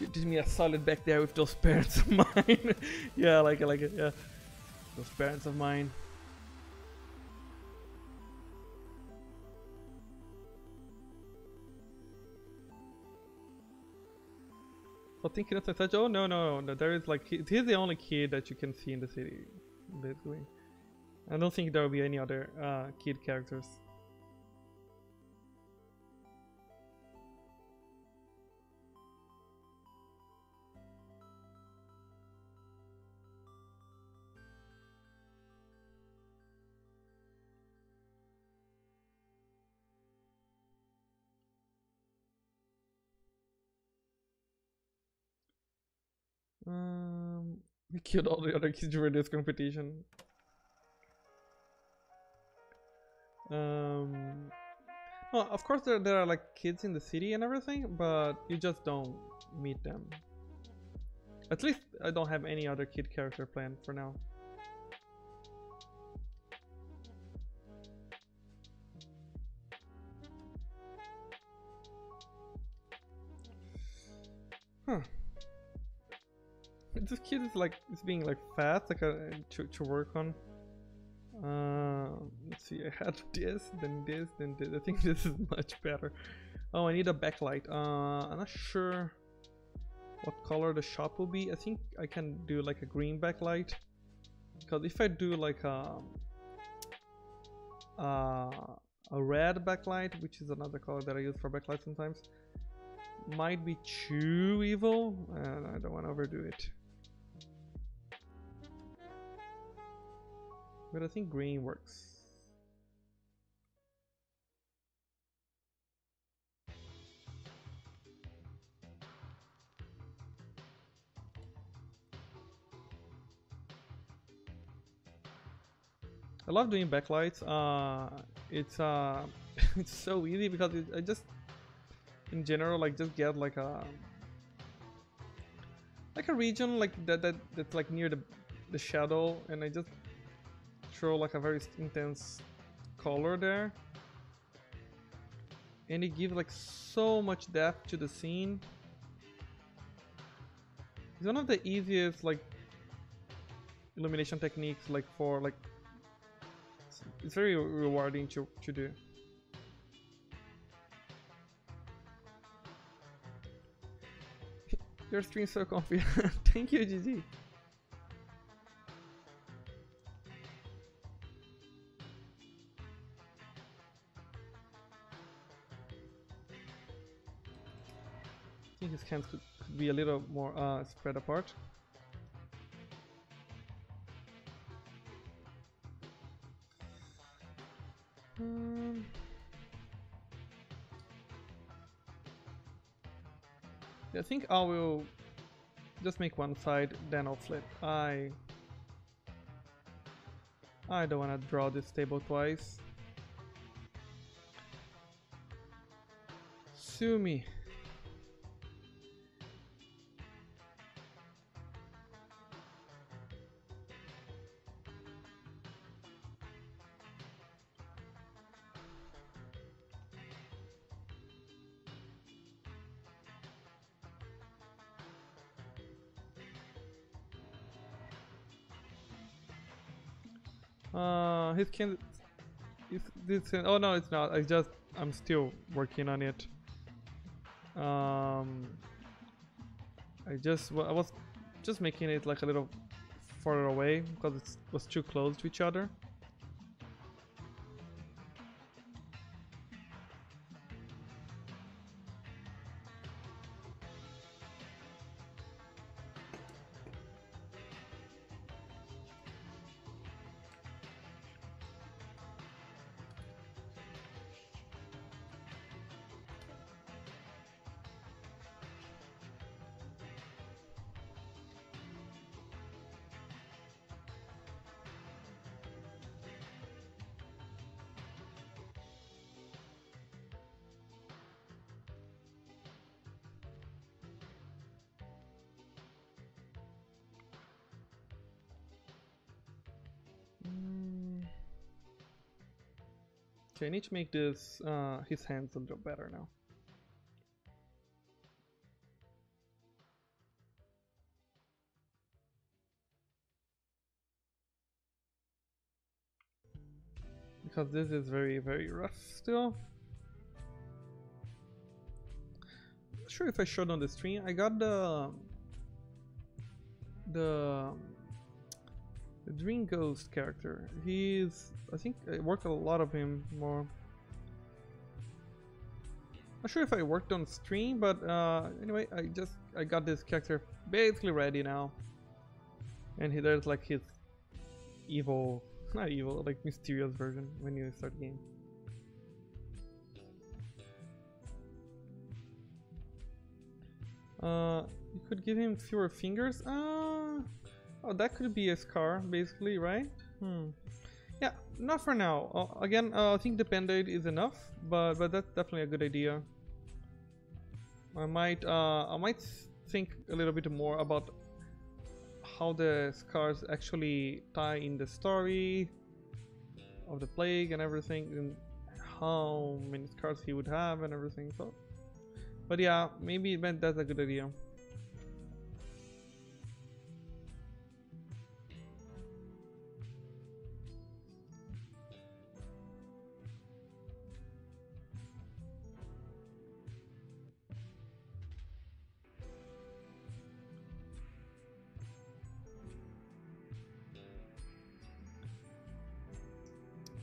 You did me a solid back there with those parents of mine. Yeah, I like it, yeah. Those parents of mine. So thinking of such, oh no, there is like, he's the only kid that you can see in the city, basically. I don't think there will be any other kid characters. We killed all the other kids during this competition. Well, of course there are like kids in the city and everything, but you just don't meet them. At least I don't have any other kid character planned for now. Huh. This kid is like, it's being like fast, like to work on. Let's see, I had this, then this, then this. I think this is much better. Oh, I need a backlight. I'm not sure what color the shop will be. I think I can do like a green backlight. Because if I do like a red backlight, which is another color that I use for backlight sometimes, might be too evil, and I don't want to overdo it. But I think green works. I love doing backlights. It's it's so easy because I just, in general, like just get like a region like that's like near the shadow, and I just throw like a very intense color there, and it gives like so much depth to the scene. It's one of the easiest like illumination techniques, like for like it's very rewarding to do. Your stream's so comfy. Thank you, GG. I think his hands could be a little more spread apart. I think I will just make one side, then I'll flip. I don't want to draw this table twice. Sue me. His can. Oh no, it's not. I'm still working on it. I was just making it like a little farther away because it was too close to each other. Okay, I need to make this his hands a little better now. Because this is very, very rough still. Not sure if I showed on the stream. I got the Dream Ghost character. I think I worked a lot of him more. Not sure if I worked on stream, but anyway, I got this character basically ready now. And there's like his evil, not evil, like mysterious version when you start the game. You could give him fewer fingers. Oh, that could be a scar, basically, right? Yeah, not for now. Again, I think the band-aid is enough, but that's definitely a good idea. I might think a little bit more about how the scars actually tie in the story of the plague and everything, and how many scars he would have and everything. So, but yeah, maybe that's a good idea.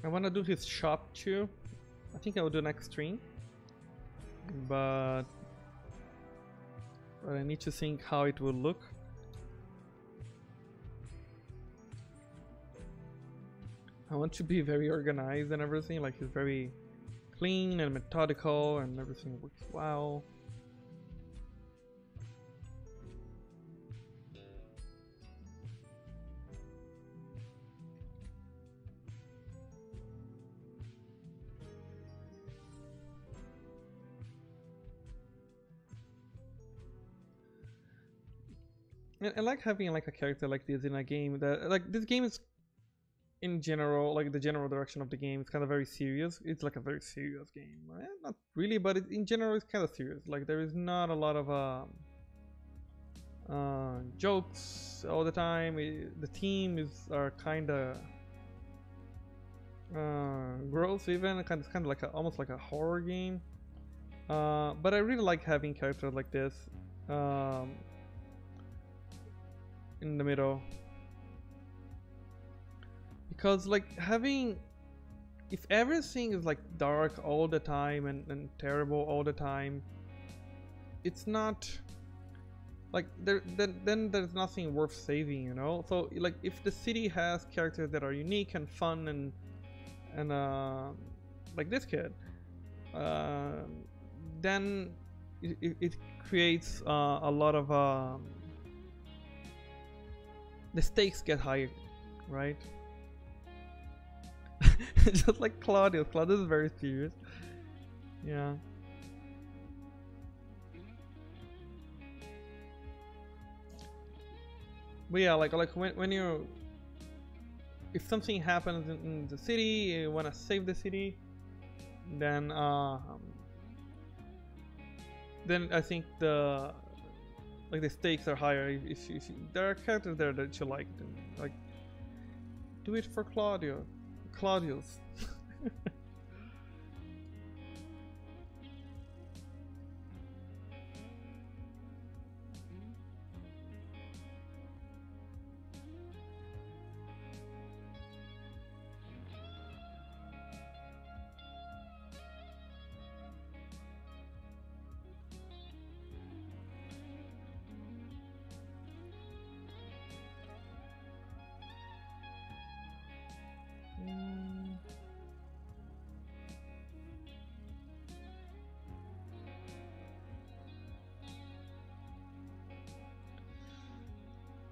I want to do his shop too. I think I will do next stream, but I need to think how it will look. I want to be very organized and everything, like he's very clean and methodical and everything works well. I like having like a character like this in a game that, like, this game is in general, like the general direction of the game is kind of very serious. It's like a very serious game. Not really, but in general it's kind of serious. Like there is not a lot of jokes all the time. The team are kind of gross even. It's kind of like almost like a horror game. But I really like having characters like this um, in the middle, because like having, if everything is like dark all the time and terrible all the time, it's not like then there's nothing worth saving, you know. So like if the city has characters that are unique and fun and like this kid, uh, then it creates a lot of the stakes get higher, right? Just like Claudius. Claudius is very serious. Yeah. But yeah, like when you, if something happens in the city, you wanna save the city, then I think the stakes are higher. If there are characters there that you like, then like do it for Claudius.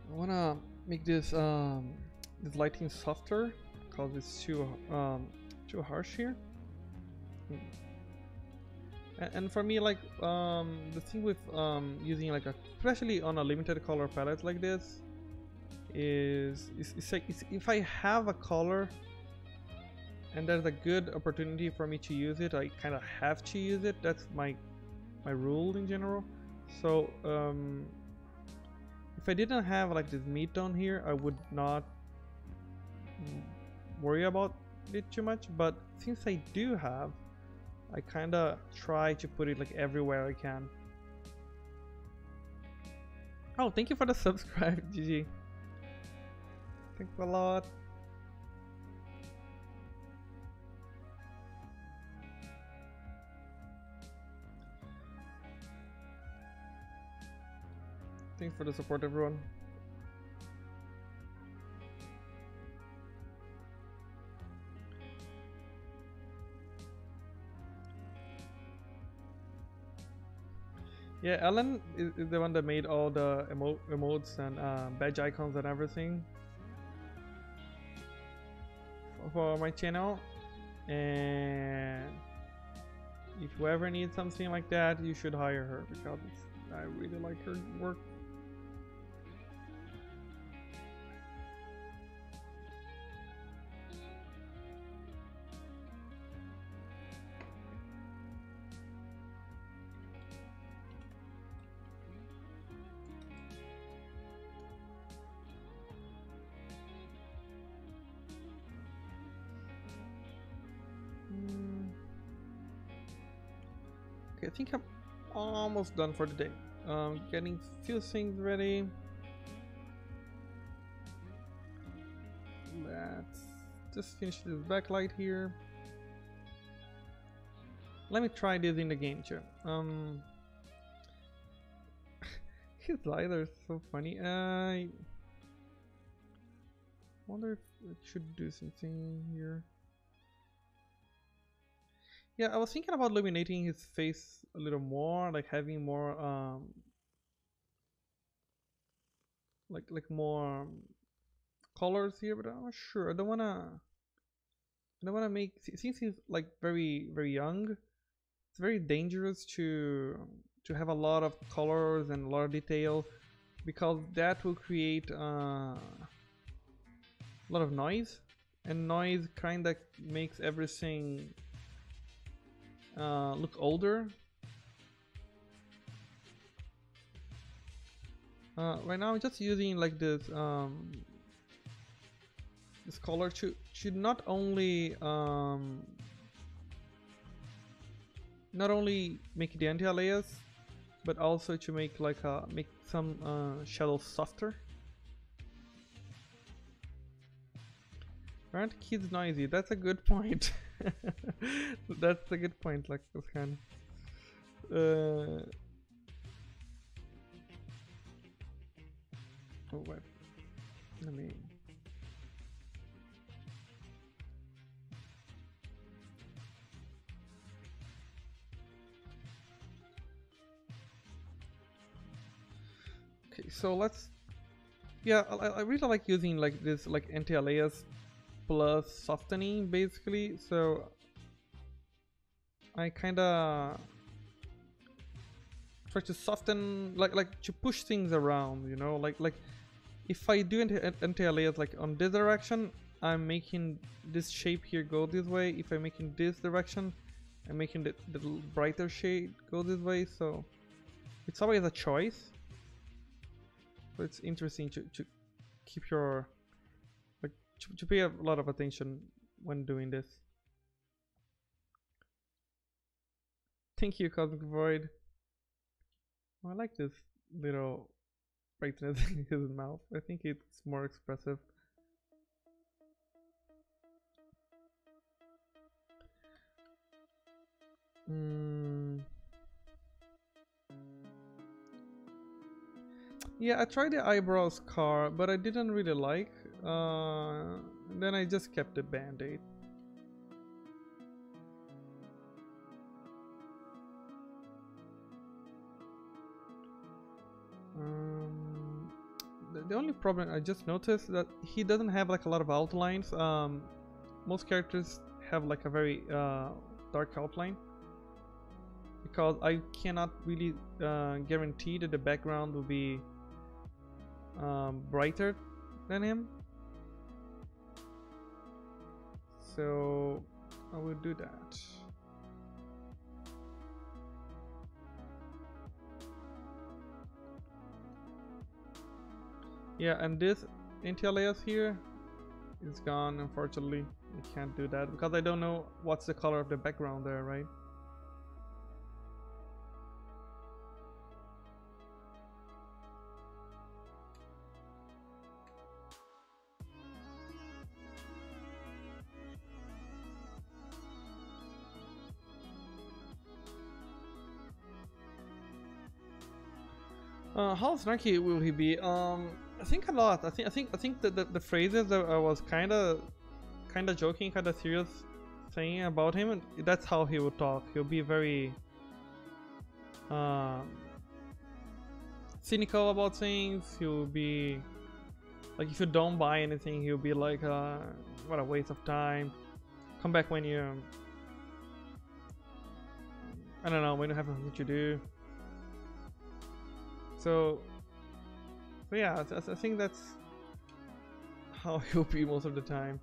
I wanna make this lighting softer because it's too harsh here. And for me, like the thing with using like especially on a limited color palette like this is if I have a color and there's a good opportunity for me to use it, I kind of have to use it. That's my rule in general. So if I didn't have like this mid-tone here, I would not worry about it too much. But since I do have, I kind of try to put it like everywhere I can. Oh, thank you for the subscribe, GG. Thanks a lot. Thanks for the support, everyone. Yeah, Ellen is the one that made all the emotes and badge icons and everything for my channel. And if you ever need something like that, you should hire her because I really like her work. Okay, I think I'm almost done for the day. Getting few things ready. Let's just finish this backlight here. Let me try this in the game too. His eyes are so funny. I wonder if I should do something here. Yeah, I was thinking about illuminating his face a little more, like having more like more colors here, but I'm not sure. I don't wanna make, since he's like very young, it's very dangerous to have a lot of colors and a lot of detail, because that will create a lot of noise, and noise kind of makes everything look older. Right now I'm just using like this this color to not only make the anti-alias, but also to make like make some shadows softer. Aren't kids noisy? That's a good point. That's a good point, like this kind. Oh wait, let me. Okay, so let's. Yeah, I really like using like this like anti-alias plus softening basically. So I kinda try to soften, like to push things around, you know, like if I do anti-alias like on this direction, I'm making this shape here go this way. If I'm making this direction, I'm making the brighter shade go this way. So it's always a choice. So it's interesting to keep your like to pay a lot of attention when doing this. Thank you, Cosmic Void. Oh, I like this little brightness in his mouth. I think it's more expressive. Yeah, I tried the eyebrow scar, but I didn't really like. Then I just kept the band-aid. The only problem I just noticed that he doesn't have like a lot of outlines. Most characters have like a very dark outline, because I cannot really guarantee that the background will be brighter than him. So I will do that. Yeah, and this anti-alias here is gone, unfortunately. I can't do that because I don't know what's the color of the background there, right? How snarky will he be? I think a lot. I think that the phrases that I was kind of joking, kind of serious, saying about him, that's how he will talk. He'll be very cynical about things. He'll be like, if you don't buy anything, he'll be like, what a waste of time. Come back when you, I don't know, when you have nothing to do. So yeah, I think that's how he'll be most of the time.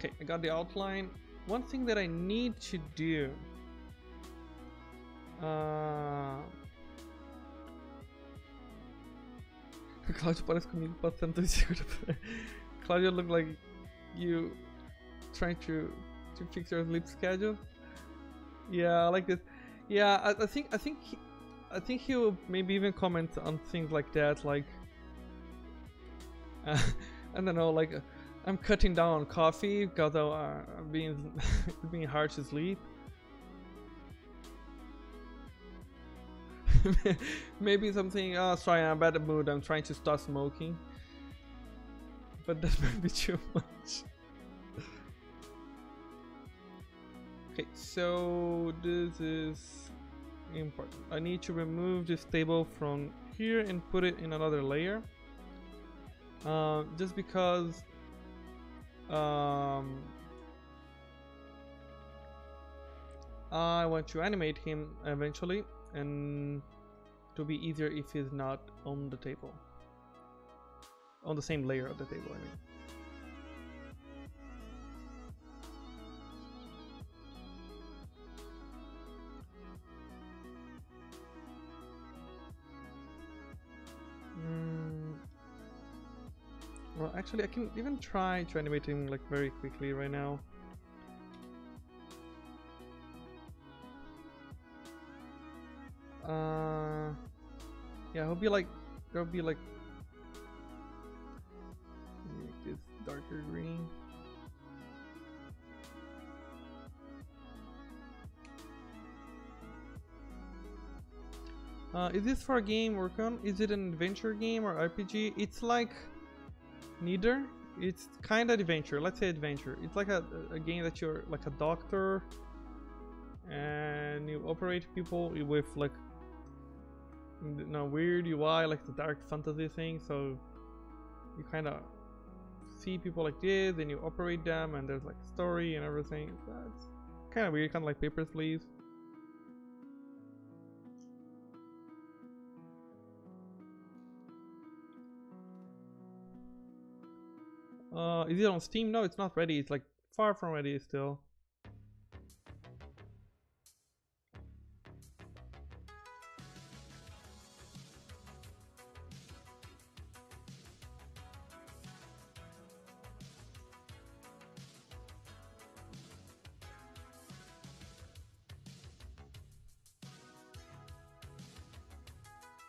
Okay, I got the outline. One thing that I need to do, Claudio parece comigo passando Claudio look like you trying to fix your sleep schedule. Yeah, I like this. Yeah, I think he'll maybe even comment on things like that, like I don't know, like I'm cutting down on coffee because I'm being hard to sleep. Maybe something. Oh, sorry, I'm in a bad mood. I'm trying to start smoking, but that might be too much. Okay, so this is important. I need to remove this table from here and put it in another layer. Just because. I want to animate him eventually, and to be easier if he's not on the table. On the same layer of the table, I mean. Well, actually, I can even try to animate him like very quickly right now. Yeah, he'll be like, there'll be like, make this darker green. Is this for a game work on? Is it an adventure game or RPG? It's like neither. It's kind of adventure. Let's say adventure. It's like a game that you're like a doctor and you operate people with like weird UI, like the dark fantasy thing. So you kind of see people like this, and you operate them, and there's like story and everything. That's kind of weird, kind of like Papers, Please. Is it on Steam? No, it's not ready. It's like far from ready still.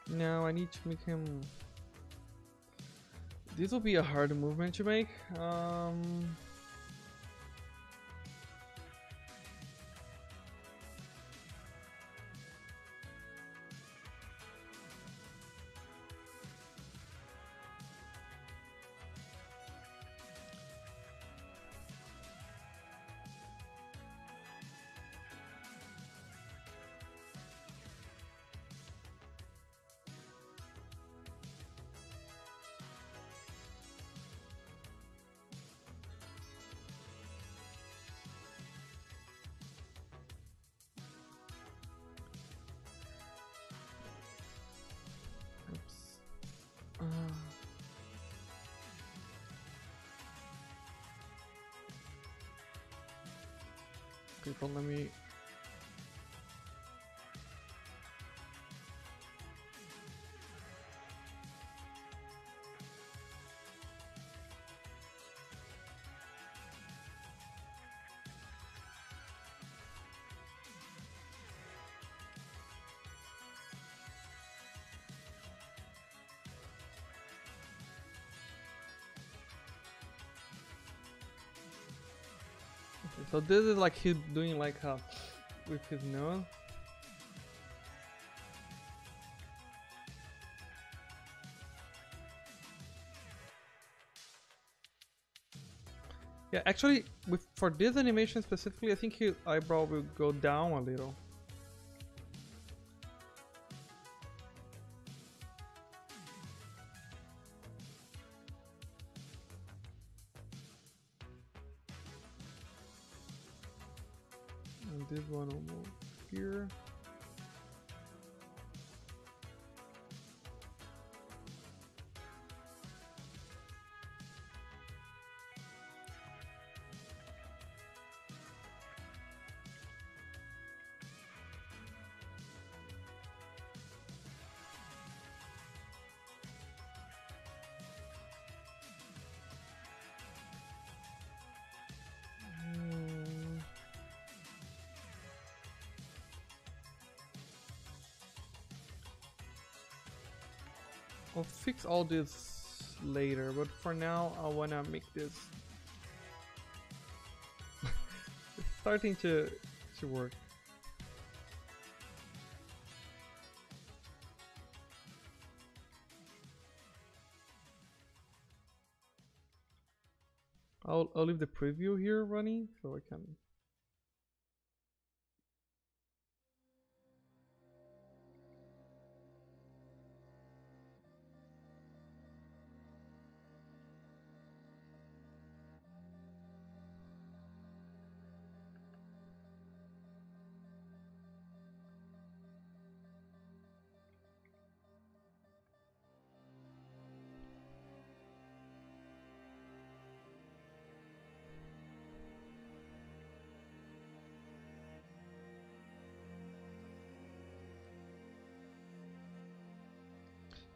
No, I need to make him. This will be a hard movement to make. Okay, but let me. Okay, so this is like he's doing like with his nose. Yeah, actually, for this animation specifically, I think his eyebrow will go down a little. And this one will move here. I'll fix all this later, but for now I wanna make this it's starting to work. I'll leave the preview here running so I can.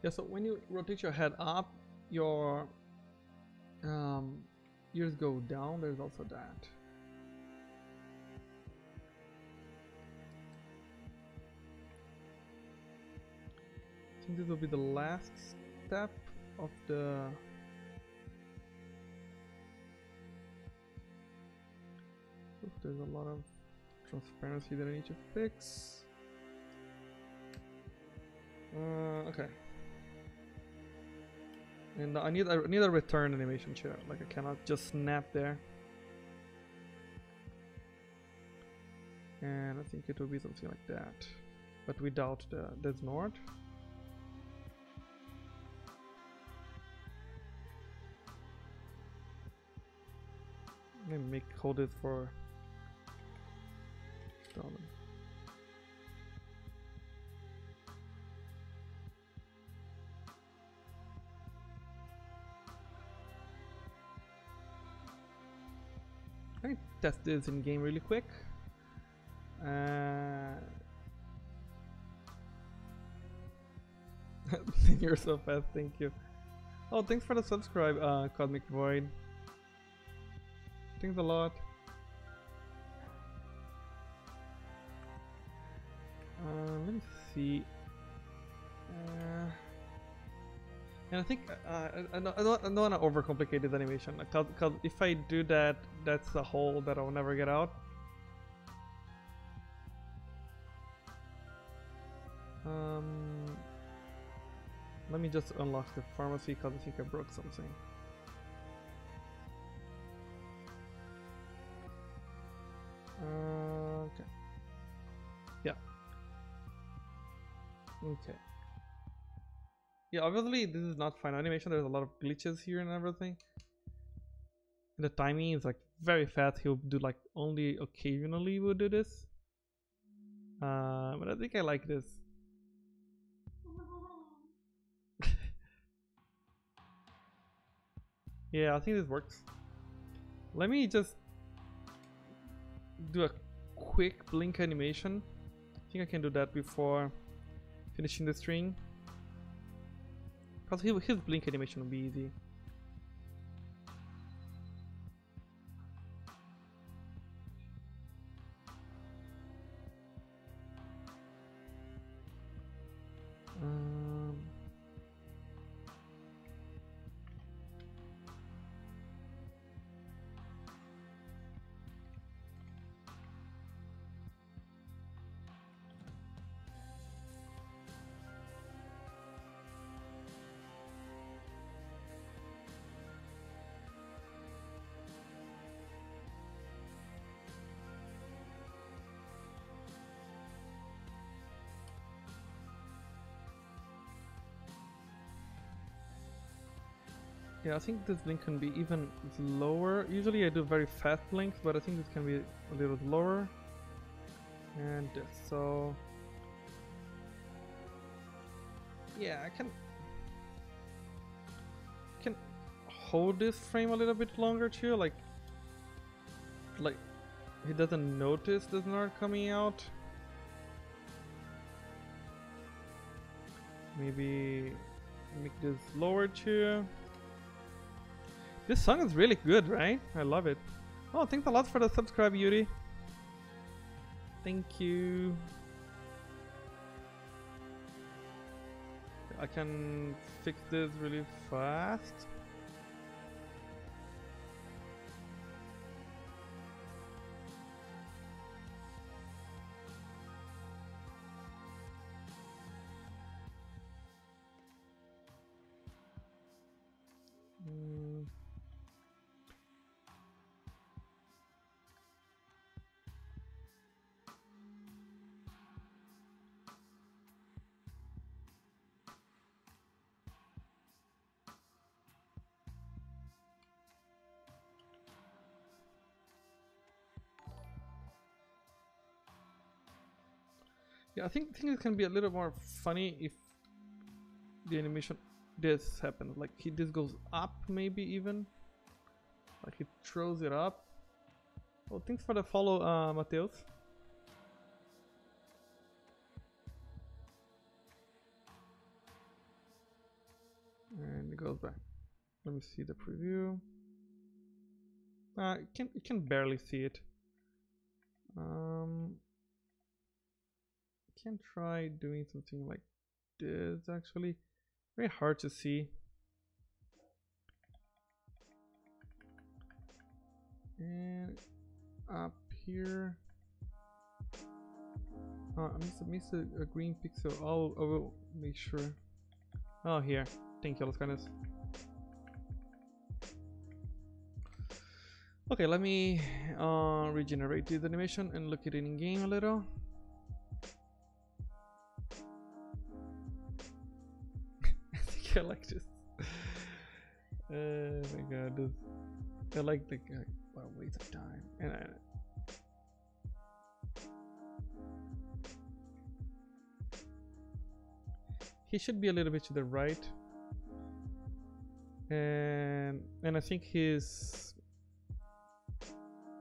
Yeah, so when you rotate your head up, your ears go down. There's also that. I think this will be the last step of the there's a lot of transparency that I need to fix. Okay. And I need a return animation too. Like I cannot just snap there. And I think it will be something like that, but without the snort. Let me hold it for. Let me test this in game really quick. You're so fast, thank you. Oh, thanks for the subscribe, Cosmic Void. Thanks a lot. Let me see. And I think I don't want to overcomplicate this animation, because if I do that, that's a hole that I'll never get out. Let me just unlock the pharmacy because I think I broke something. Okay. Yeah. Okay. Yeah, obviously this is not final animation. There's a lot of glitches here and everything. And the timing is like very fast. He'll do like only occasionally will do this. But I think I like this. Yeah, I think this works. Let me just do a quick blink animation. I think I can do that before finishing the string. Because his blink animation will be easy. Yeah, I think this blink can be even lower. Usually I do very fast blinks, but I think this can be a little lower. And this, so yeah, I can hold this frame a little bit longer too, like he doesn't notice the snort coming out. Maybe make this lower too. This song is really good, right? I love it. Oh, thanks a lot for the subscribe, Yuri. Thank you. I can fix this really fast. Yeah, I think it can be a little more funny if the animation this happens. Like this goes up, maybe even. Like he throws it up. Oh, thanks for the follow, Mateus. goes back. Let me see the preview. You can barely see it. Can try doing something like this. Actually, very hard to see. And up here, I missed a green pixel. I will make sure. Oh, here. Thank you, Los Canes. Okay, let me regenerate this animation and look at it in game a little. I think I like this. Oh my god, I like the what a waste of time. And he should be a little bit to the right, and I think his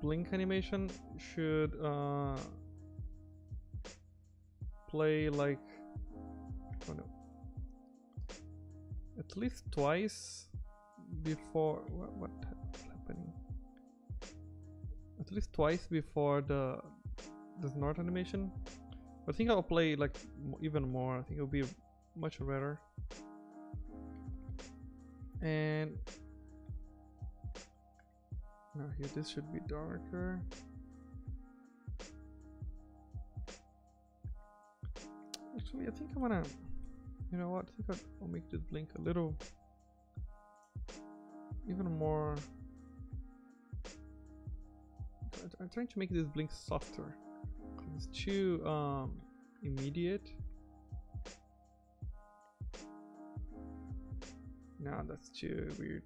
blink animation should play like, oh no, at least twice before what's happening. At least twice before the snort animation. But I think I'll play like even more. I think it'll be much better. And now here, this should be darker. Actually, I think I'm gonna, you know what? I think I'll make this blink a little, even more. I'm trying to make this blink softer. It's too immediate. No, that's too weird.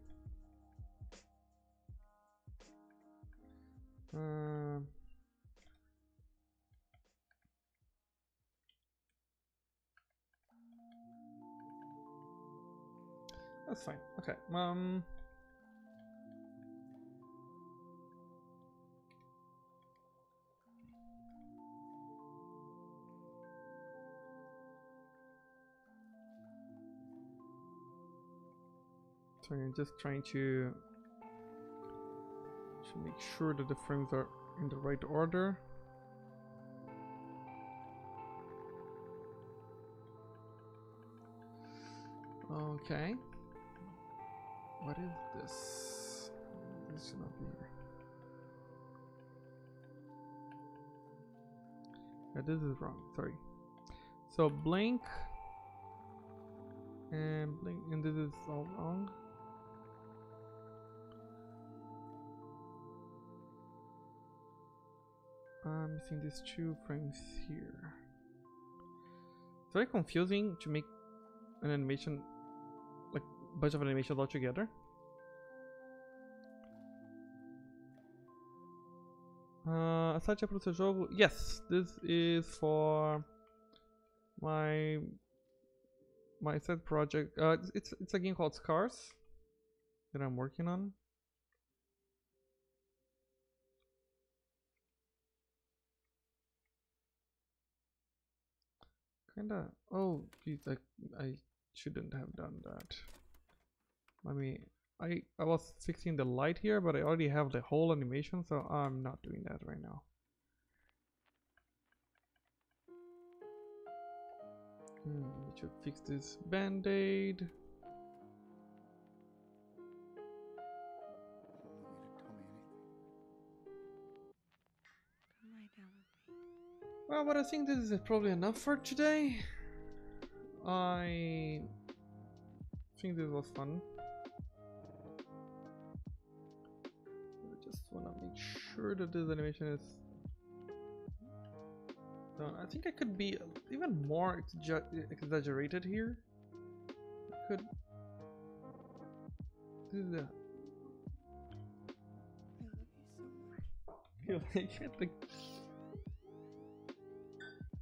That's fine. Okay. So I'm just trying to make sure that the frames are in the right order. Okay. What is this? This should not be here. Yeah, this is wrong. Sorry. So blink and blink, and this is all wrong. I'm missing these 2 frames here. It's very confusing to make an animation, like a bunch of animations all together. Site para o seu jogo. Yes, this is for my side project. It's a game called Scars that I'm working on. Kinda. Oh, geez, I shouldn't have done that. I mean, I was fixing the light here, but I already have the whole animation, so I'm not doing that right now. Need to fix this band-aid. Well, but I think this is probably enough for today. I think this was fun. I just wanna make sure that this animation is done. I think I could be even more exaggerated here. I could. This is a.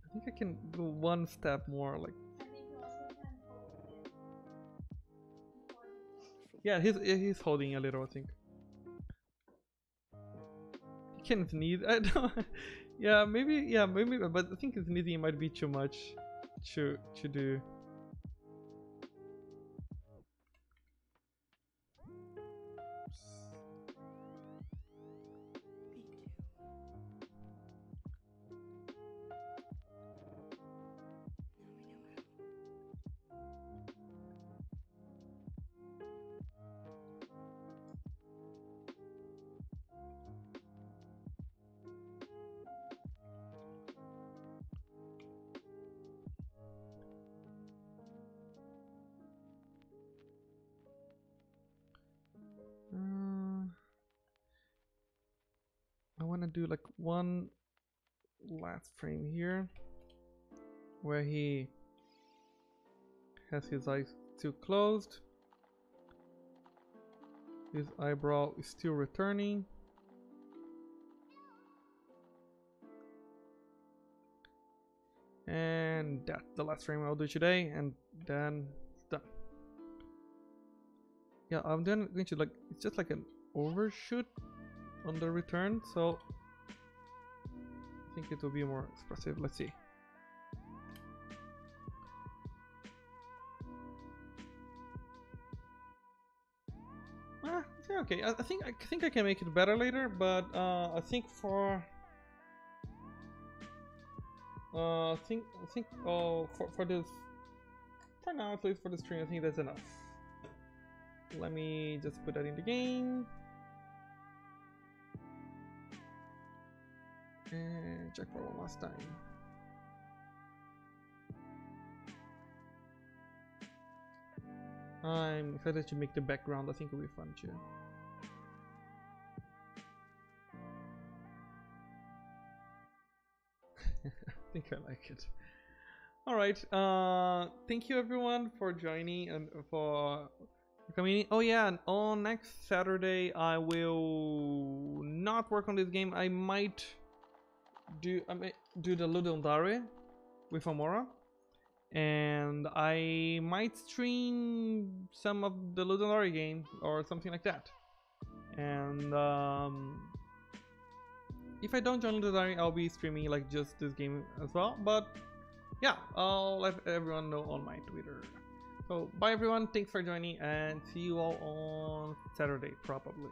I think I can go one step more, like. Yeah, he's holding a little, I think. He can sneeze. I don't. Yeah, maybe. But I think his sneezing might be too much to do. gonna do like one last frame here where he has his eyes still closed, his eyebrow is still returning, and that's the last frame I'll do today, and then it's done. Yeah, I'm then going to, like, it's just like an overshoot on the return, so I think it will be more expressive. Let's see. Yeah, okay. I think I can make it better later, but I think for I think for this, for now at least for the stream, I think that's enough. Let me just put that in the game and check for one last time. I'm excited to make the background. I think it'll be fun too. I think I like it. Alright, thank you everyone for joining and for coming in. Oh yeah, and on next Saturday I will not work on this game. I might do the Ludendare with Amora. And I might stream some of the Ludendare game or something like that. And if I don't join Ludendare, I'll be streaming like just this game as well. But yeah, I'll let everyone know on my Twitter. So bye everyone, thanks for joining, and see you all on Saturday probably.